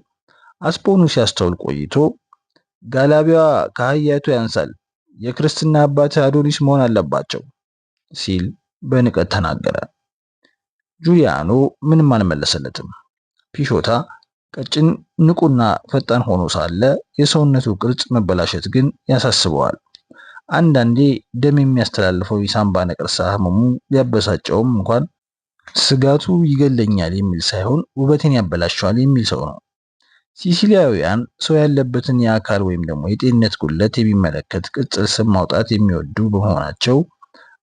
አስፖኑ ሲያስተውል ቆይቶ ጋላቢዋ ከአህያይቱ ያንሳል፣ የክርስትና አባት አዶኒስ መሆን አለባቸው ሲል በንቀት ተናገረ። ጁሊያኖ ምንም አልመለሰለትም። ፒሾታ ቀጭን ንቁና ፈጣን ሆኖ ሳለ የሰውነቱ ቅርጽ መበላሸት ግን ያሳስበዋል። አንዳንዴ ደም የሚያስተላልፈው የሳምባ ነቀርሳ ህመሙ ሊያበሳጨውም እንኳን ስጋቱ ይገለኛል የሚል ሳይሆን ውበቴን ያበላሸዋል የሚል ሰው ነው። ሲሲሊያውያን ሰው ያለበትን የአካል ወይም ደግሞ የጤንነት ጉድለት የሚመለከት ቅጽል ስም ማውጣት የሚወዱ በመሆናቸው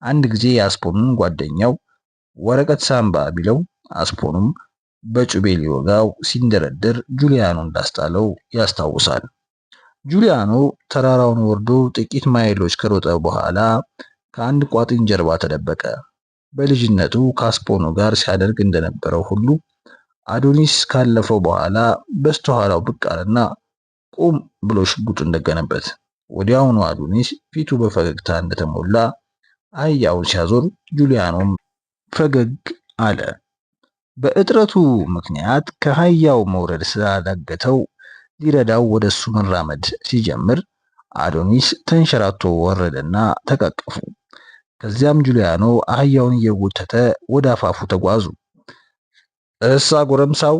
አንድ ጊዜ የአስፖኑን ጓደኛው ወረቀት ሳምባ ቢለው አስፖኑም በጩቤ ሊወጋው ሲንደረደር ጁሊያኖ እንዳስጣለው ያስታውሳል። ጁሊያኖ ተራራውን ወርዶ ጥቂት ማይሎች ከሮጠ በኋላ ከአንድ ቋጥኝ ጀርባ ተደበቀ። በልጅነቱ ከአስፖኑ ጋር ሲያደርግ እንደነበረው ሁሉ አዶኒስ ካለፈው በኋላ በስተኋላው ብቅ አለና ቁም ብሎ ሽጉጡን ደገነበት። ወዲያውኑ አዶኒስ ፊቱ በፈገግታ እንደተሞላ አህያውን ሲያዞር ጁሊያኖም ፈገግ አለ። በእጥረቱ ምክንያት ከአህያው መውረድ ስላዳገተው ሊረዳው ወደሱ መራመድ ሲጀምር አዶኒስ ተንሸራቶ ወረደና ተቃቀፉ። ከዚያም ጁሊያኖ አህያውን እየጎተተ ወደ አፋፉ ተጓዙ። እሳ ጎረምሳው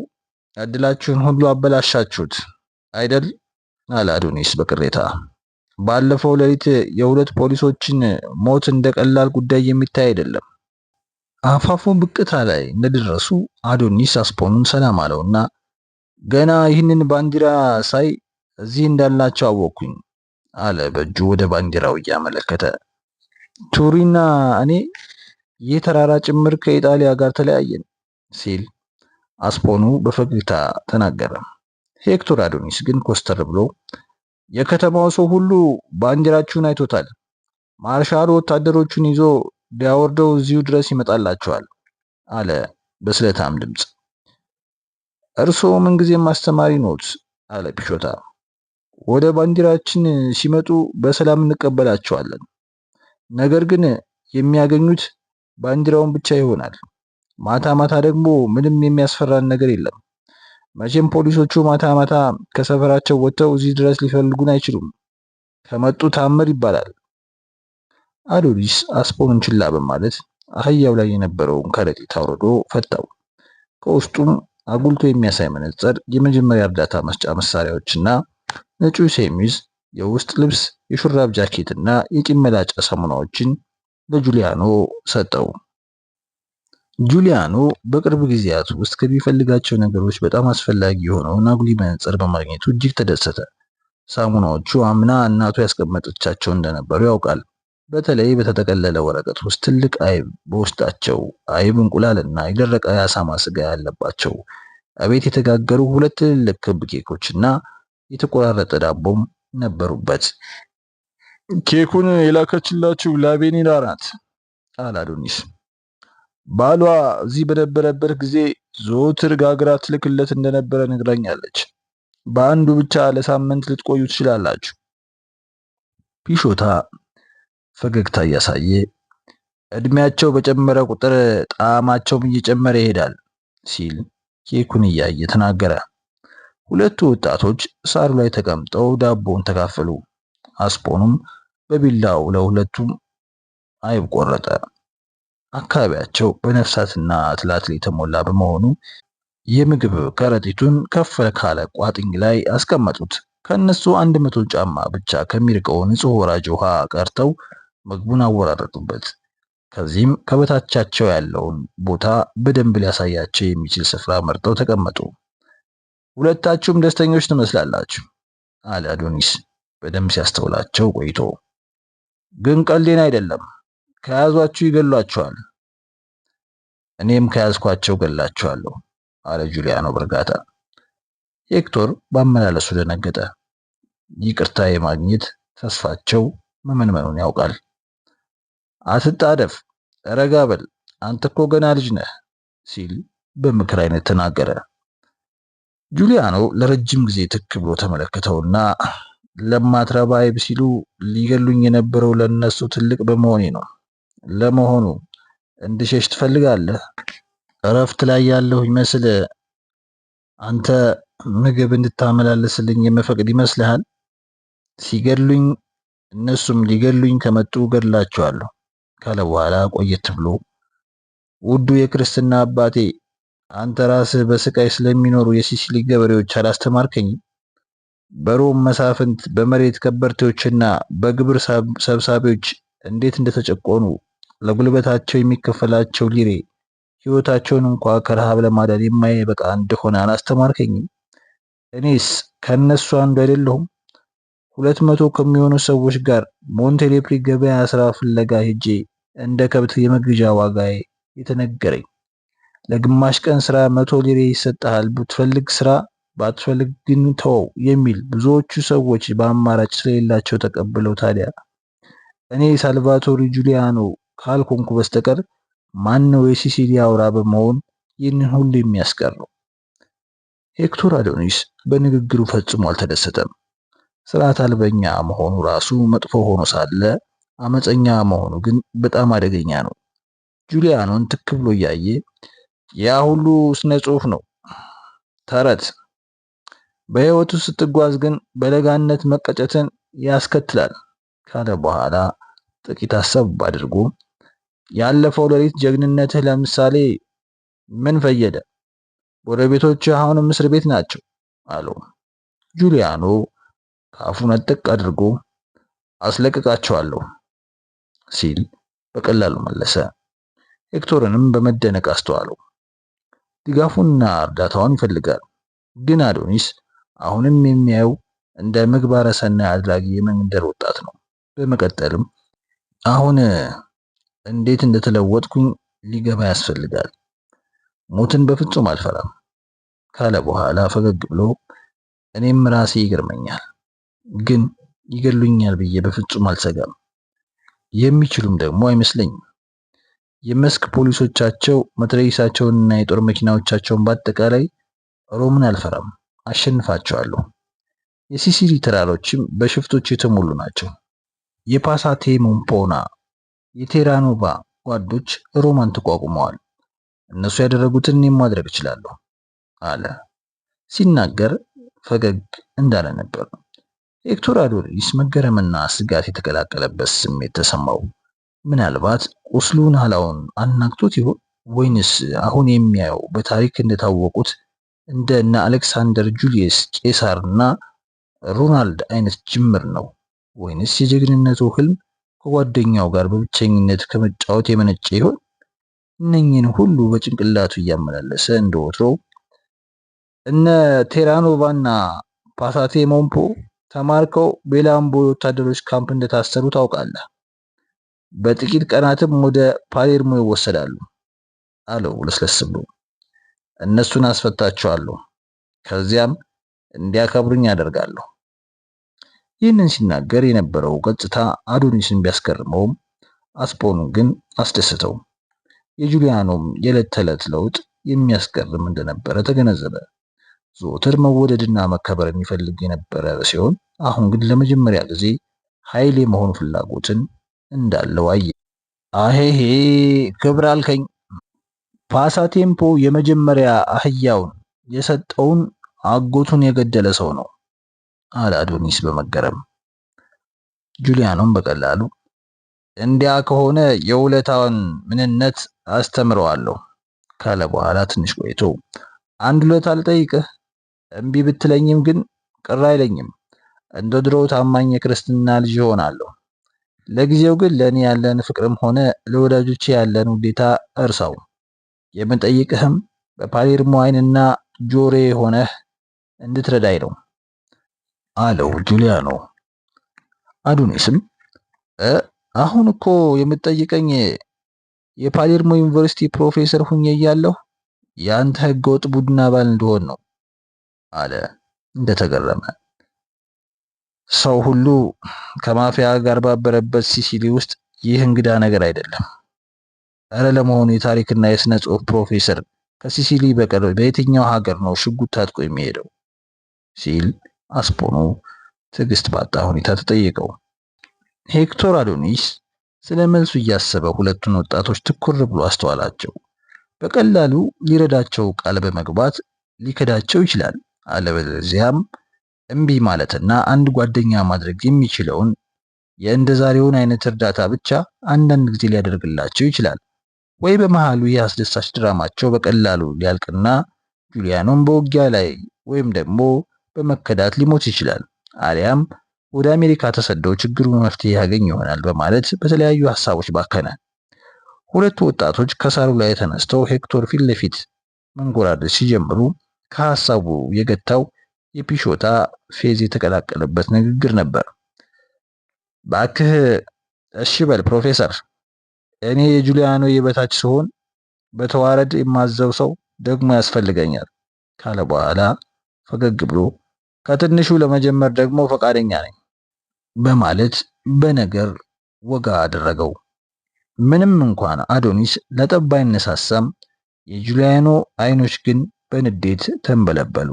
እድላችሁን ሁሉ አበላሻችሁት አይደል? አለ አዶኒስ በቅሬታ። ባለፈው ሌሊት የሁለት ፖሊሶችን ሞት እንደቀላል ጉዳይ የሚታይ አይደለም። አፋፉ ብቅታ ላይ እንደደረሱ አዶኒስ አስፖኑን ሰላም አለውና ገና ይህንን ባንዲራ ሳይ እዚህ እንዳላቸው አወቅኩኝ አለ በእጁ ወደ ባንዲራው እያመለከተ። ቱሪና እኔ ይህ ተራራ ጭምር ከኢጣሊያ ጋር ተለያየን ሲል አስፖኑ በፈገግታ ተናገረ። ሄክቶር አዶኒስ ግን ኮስተር ብሎ የከተማው ሰው ሁሉ ባንዲራችሁን አይቶታል፣ ማርሻሉ ወታደሮቹን ይዞ ቢያወርደው እዚሁ ድረስ ይመጣላቸዋል አለ በስለታም ድምፅ። እርስዎ ምንጊዜም አስተማሪ ኖት አለ ፒሾታ። ወደ ባንዲራችን ሲመጡ በሰላም እንቀበላቸዋለን፣ ነገር ግን የሚያገኙት ባንዲራውን ብቻ ይሆናል። ማታ ማታ ደግሞ ምንም የሚያስፈራን ነገር የለም። መቼም ፖሊሶቹ ማታ ማታ ከሰፈራቸው ወጥተው እዚህ ድረስ ሊፈልጉን አይችሉም። ከመጡ ታምር ይባላል። አዶኒስ አስፖኑን ችላ በማለት አህያው ላይ የነበረውን ከረጢት አውርዶ ፈታው። ከውስጡም አጉልቶ የሚያሳይ መነጽር፣ የመጀመሪያ እርዳታ መስጫ መሳሪያዎችና ነጩ ሸሚዝ፣ የውስጥ ልብስ፣ የሹራብ ጃኬትና የጢም መላጫ ሳሙናዎችን ለጁሊያኖ ሰጠው። ጁሊያኖ በቅርብ ጊዜያት ውስጥ ከሚፈልጋቸው ነገሮች በጣም አስፈላጊ የሆነውን አጉሊ መነጽር በማግኘቱ እጅግ ተደሰተ። ሳሙናዎቹ አምና እናቱ ያስቀመጠቻቸው እንደነበሩ ያውቃል። በተለይ በተጠቀለለ ወረቀት ውስጥ ትልቅ አይብ በውስጣቸው አይብ፣ እንቁላልና የደረቀ የአሳማ ስጋ ያለባቸው አቤት የተጋገሩ 2 ትልልቅ ክብ ኬኮችና የተቆራረጠ ዳቦም ነበሩበት። ኬኩን የላከችላችሁ ላቤኒና ናት አለ አዶኒስ። ባሏ እዚህ በነበረበት ጊዜ ዘወትር ጋግራ ትልክለት እንደነበረ ነግራኛለች። በአንዱ ብቻ ለሳምንት ልትቆዩ ትችላላችሁ። ፒሾታ ፈገግታ እያሳየ እድሜያቸው በጨመረ ቁጥር ጣዕማቸውም እየጨመረ ይሄዳል ሲል ኬኩን እያየ ተናገረ። ሁለቱ ወጣቶች ሳሩ ላይ ተቀምጠው ዳቦውን ተካፈሉ። አስፖኑም በቢላው ለሁለቱም አይብ ቆረጠ። አካባቢያቸው በነፍሳትና ትላትል የተሞላ በመሆኑ የምግብ ከረጢቱን ከፍ ካለ ቋጥኝ ላይ አስቀመጡት። ከነሱ 100 ጫማ ብቻ ከሚርቀው ንጹህ ወራጅ ውሃ ቀርተው ምግቡን አወራረዱበት። ከዚህም ከበታቻቸው ያለውን ቦታ በደንብ ሊያሳያቸው የሚችል ስፍራ መርጠው ተቀመጡ። ሁለታችሁም ደስተኞች ትመስላላችሁ አለ አዶኒስ በደንብ ሲያስተውላቸው ቆይቶ። ግን ቀልዴን አይደለም፣ ከያዟችሁ ይገሏቸዋል። እኔም ከያዝኳቸው ገላቸዋለሁ አለ ጁሊያኖ በእርጋታ። ሄክቶር ባመላለሱ ደነገጠ። ይቅርታ የማግኘት ተስፋቸው መመንመኑን ያውቃል። አትጣደፍ፣ ረጋ በል፣ አንተ እኮ ገና ልጅ ነህ ሲል በምክር አይነት ተናገረ። ጁሊያኖ ለረጅም ጊዜ ትክ ብሎ ተመለከተውና ለማትረባ አይብ ሲሉ ሊገሉኝ የነበረው ለነሱ ትልቅ በመሆኔ ነው። ለመሆኑ እንድሸሽ ትፈልጋለህ? እረፍት ላይ ያለሁ ይመስል አንተ ምግብ እንድታመላለስልኝ የምፈቅድ ይመስልሃል? ሲገድሉኝ እነሱም ሊገሉኝ ከመጡ ገድላቸዋለሁ ካለ በኋላ ቆየት ብሎ ውዱ የክርስትና አባቴ፣ አንተ ራስህ በስቃይ ስለሚኖሩ የሲሲሊ ገበሬዎች አላስተማርከኝም? በሮም መሳፍንት በመሬት ከበርቴዎችና በግብር ሰብሳቢዎች እንዴት እንደተጨቆኑ ለጉልበታቸው የሚከፈላቸው ሊሬ ሕይወታቸውን እንኳ ከረሃብ ለማዳን የማይበቃ እንደሆነ አላስተማርከኝም? እኔስ ከነሱ አንዱ አይደለሁም? 200 ከሚሆኑ ሰዎች ጋር ሞንቴሌፕሪ ገበያ ስራ ፍለጋ ሄጄ እንደ ከብት የመግዣ ዋጋዬ የተነገረኝ ለግማሽ ቀን ስራ 100 ሊሬ ይሰጣል፣ ብትፈልግ ስራ ባትፈልግ ግን ተወው የሚል ብዙዎቹ ሰዎች በአማራጭ ስለሌላቸው ተቀብለው ታዲያ እኔ ሳልቫቶሪ ጁሊያኖ ካልኮንኩ በስተቀር ማን ነው የሲሲሊ አውራ በመሆን ይህንን ሁሉ የሚያስቀረው? ሄክቶር አዶኒስ በንግግሩ ፈጽሞ አልተደሰተም። ስርዓት አልበኛ መሆኑ ራሱ መጥፎ ሆኖ ሳለ አመፀኛ መሆኑ ግን በጣም አደገኛ ነው። ጁሊያኖን ትክ ብሎ እያየ ያ ሁሉ ስነ ጽሑፍ ነው፣ ተረት። በህይወቱ ስትጓዝ ግን በለጋነት መቀጨትን ያስከትላል ካለ በኋላ ጥቂት አሰብ አድርጎ ያለፈው ሌሊት ጀግንነትህ ለምሳሌ ምን ፈየደ? ጎረቤቶችህ አሁንም እስር ቤት ናቸው አለው። ጁሊያኖ ከአፉ ነጥቅ አድርጎ አስለቅቃቸዋለሁ ሲል በቀላሉ መለሰ። ሄክቶርንም በመደነቅ አስተዋለው። ድጋፉንና እርዳታውን ይፈልጋል። ግን አዶኒስ አሁንም የሚያየው እንደ ምግባረ ሰናይ አድራጊ የመንደር ወጣት ነው። በመቀጠልም አሁን እንዴት እንደተለወጥኩኝ ሊገባ ያስፈልጋል። ሞትን በፍጹም አልፈራም ካለ በኋላ ፈገግ ብሎ እኔም ራሴ ይገርመኛል፣ ግን ይገሉኛል ብዬ በፍጹም አልሰጋም። የሚችሉም ደግሞ አይመስለኝም። የመስክ ፖሊሶቻቸው መትረየሳቸውንና የጦር መኪናዎቻቸውን በአጠቃላይ ሮምን አልፈራም፣ አሸንፋቸዋለሁ። የሲሲሊ ተራሮችም በሽፍቶች የተሞሉ ናቸው። የፓሳቴ ሞምፖና የቴራኖቫ ጓዶች ሮማን ተቋቁመዋል። እነሱ ያደረጉትን እኔም ማድረግ እችላለሁ አለ። ሲናገር ፈገግ እንዳለ ነበር። ሄክቶር አዶኒስ መገረምና ስጋት የተቀላቀለበት ስሜት ተሰማው። ምናልባት ቁስሉን ኋላውን አናግቶት ይሆን? ወይንስ አሁን የሚያየው በታሪክ እንደታወቁት እንደ እነ አሌክሳንደር ጁሊየስ ቄሳርና ሮናልድ አይነት ጅምር ነው? ወይንስ የጀግንነቱ ህልም ከጓደኛው ጋር በብቸኝነት ከመጫወት የመነጨ ይሆን? እነኝህን ሁሉ በጭንቅላቱ እያመላለሰ እንደወትሮ እነ ቴራኖቫና ፓሳቴ ሞምፖ ተማርከው ቤላምቦ ወታደሮች ካምፕ እንደታሰሩ ታውቃለህ። በጥቂት ቀናትም ወደ ፓሌርሞ ይወሰዳሉ አለው ለስለስ ብሎ። እነሱን አስፈታቸዋለሁ፣ ከዚያም እንዲያከብሩኝ ያደርጋለሁ። ይህንን ሲናገር የነበረው ገጽታ አዶኒስን ቢያስገርመውም አስፖኑ ግን አስደስተው። የጁሊያኖም የዕለት ተዕለት ለውጥ የሚያስገርም እንደነበረ ተገነዘበ። ዘወትር መወደድና መከበር የሚፈልግ የነበረ ሲሆን አሁን ግን ለመጀመሪያ ጊዜ ኃይል የመሆን ፍላጎትን እንዳለው አየ። አሄሄ ክብር አልከኝ። ፓሳቴምፖ የመጀመሪያ አህያውን የሰጠውን አጎቱን የገደለ ሰው ነው አለ አዶኒስ በመገረም። ጁሊያኖም በቀላሉ እንዲያ ከሆነ የውለታውን ምንነት አስተምረዋለሁ ካለ በኋላ ትንሽ ቆይቶ አንድ ውለታ ልጠይቅህ፣ እምቢ ብትለኝም ግን ቅር አይለኝም። እንደ ድሮው ታማኝ የክርስትና ልጅ ሆናለሁ። ለጊዜው ግን ለእኔ ያለን ፍቅርም ሆነ ለወዳጆቼ ያለን ውዴታ እርሳው። የምጠይቅህም በፓሌርሞ ዓይንና ጆሬ ሆነህ እንድትረዳኝ ነው አለው ጁሊያኖ። አዶኒስም አሁን እኮ የምትጠይቀኝ የፓሌርሞ ዩኒቨርሲቲ ፕሮፌሰር ሁኜ እያለሁ የአንተ ህገወጥ ቡድን አባል እንደሆን ነው አለ እንደተገረመ። ሰው ሁሉ ከማፊያ ጋር ባበረበት ሲሲሊ ውስጥ ይህ እንግዳ ነገር አይደለም። እረ ለመሆኑ የታሪክና የስነ ጽሑፍ ፕሮፌሰር ከሲሲሊ በቀር በየትኛው ሀገር ነው ሽጉጥ ታጥቆ የሚሄደው? ሲል አስፖኖ ትዕግስት ባጣ ሁኔታ ተጠየቀው። ሄክቶር አዶኒስ ስለ መልሱ እያሰበ ሁለቱን ወጣቶች ትኩር ብሎ አስተዋላቸው። በቀላሉ ሊረዳቸው ቃል በመግባት ሊከዳቸው ይችላል። አለበለዚያም እምቢ ማለትና አንድ ጓደኛ ማድረግ የሚችለውን የእንደ ዛሬውን አይነት እርዳታ ብቻ አንዳንድ ጊዜ ሊያደርግላቸው ይችላል። ወይ በመሃሉ የአስደሳች ድራማቸው በቀላሉ ሊያልቅና ጁሊያኖም በውጊያ ላይ ወይም ደግሞ በመከዳት ሊሞት ይችላል። አሊያም ወደ አሜሪካ ተሰደው ችግሩን መፍትሄ ያገኝ ይሆናል በማለት በተለያዩ ሐሳቦች ባከነ። ሁለቱ ወጣቶች ከሳሩ ላይ ተነስተው ሄክቶር ፊት ለፊት መንጎራደድ ሲጀምሩ ከሐሳቡ የገታው የፒሾታ ፌዝ የተቀላቀለበት ንግግር ነበር። ባክህ እሺ በል ፕሮፌሰር፣ እኔ የጁሊያኖ የበታች ሲሆን በተዋረድ የማዘው ሰው ደግሞ ያስፈልገኛል ካለ በኋላ ፈገግ ብሎ ከትንሹ ለመጀመር ደግሞ ፈቃደኛ ነኝ በማለት በነገር ወጋ አደረገው። ምንም እንኳን አዶኒስ ለጠብ ባይነሳሳም የጁሊያኖ አይኖች ግን በንዴት ተንበለበሉ።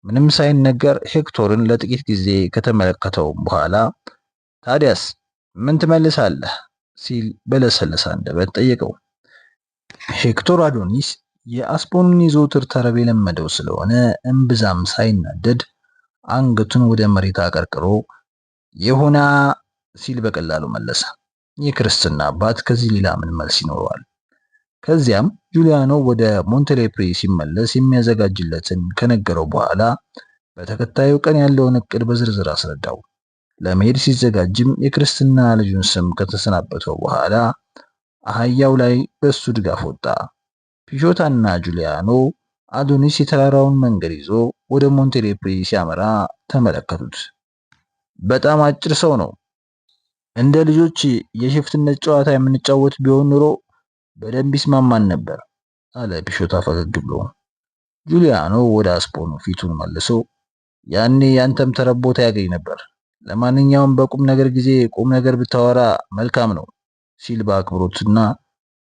ምንም ሳይነገር ሄክቶርን ለጥቂት ጊዜ ከተመለከተው በኋላ ታዲያስ ምን ትመልሳለህ ሲል በለሰለሰ አንደበት ጠየቀው። ሄክቶር አዶኒስ የአስፖኑን የዘወትር ተረብ የለመደው ስለሆነ እምብዛም ሳይናደድ አንገቱን ወደ መሬት አቀርቅሮ ይሁና ሲል በቀላሉ መለሰ። የክርስትና አባት ከዚህ ሌላ ምን መልስ ይኖረዋል? ከዚያም ጁሊያኖ ወደ ሞንቴሌፕሪ ሲመለስ የሚያዘጋጅለትን ከነገረው በኋላ በተከታዩ ቀን ያለውን እቅድ በዝርዝር አስረዳው። ለመሄድ ሲዘጋጅም የክርስትና ልጁን ስም ከተሰናበተው በኋላ አህያው ላይ በሱ ድጋፍ ወጣ። ፒሾታና ጁሊያኖ አዶኒስ የተራራውን መንገድ ይዞ ወደ ሞንቴሌፕሪ ሲያመራ ተመለከቱት። በጣም አጭር ሰው ነው። እንደ ልጆች የሽፍትነት ጨዋታ የምንጫወት ቢሆን ኑሮ በደንብ ይስማማን ነበር አለ ፒሾታ ፈገግ ብሎ። ጁሊያኖ ወደ አስፖኑ ፊቱን መልሶ ያኔ ያንተም ተረቦታ ያገኝ ነበር። ለማንኛውም በቁም ነገር ጊዜ ቁም ነገር ብታወራ መልካም ነው ሲል በአክብሮትና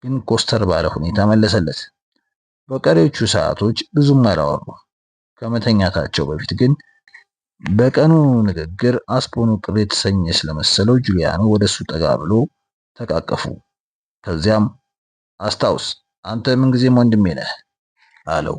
ግን ኮስተር ባለ ሁኔታ መለሰለት። በቀሪዎቹ ሰዓቶች ብዙም አላወሩ። ከመተኛታቸው በፊት ግን በቀኑ ንግግር አስፖኑ ቅር የተሰኘ ስለመሰለው ጁሊያኖ ወደሱ ጠጋ ብሎ ተቃቀፉ። ከዚያም አስታውስ አንተ ምንጊዜም ወንድሜ ነህ አለው።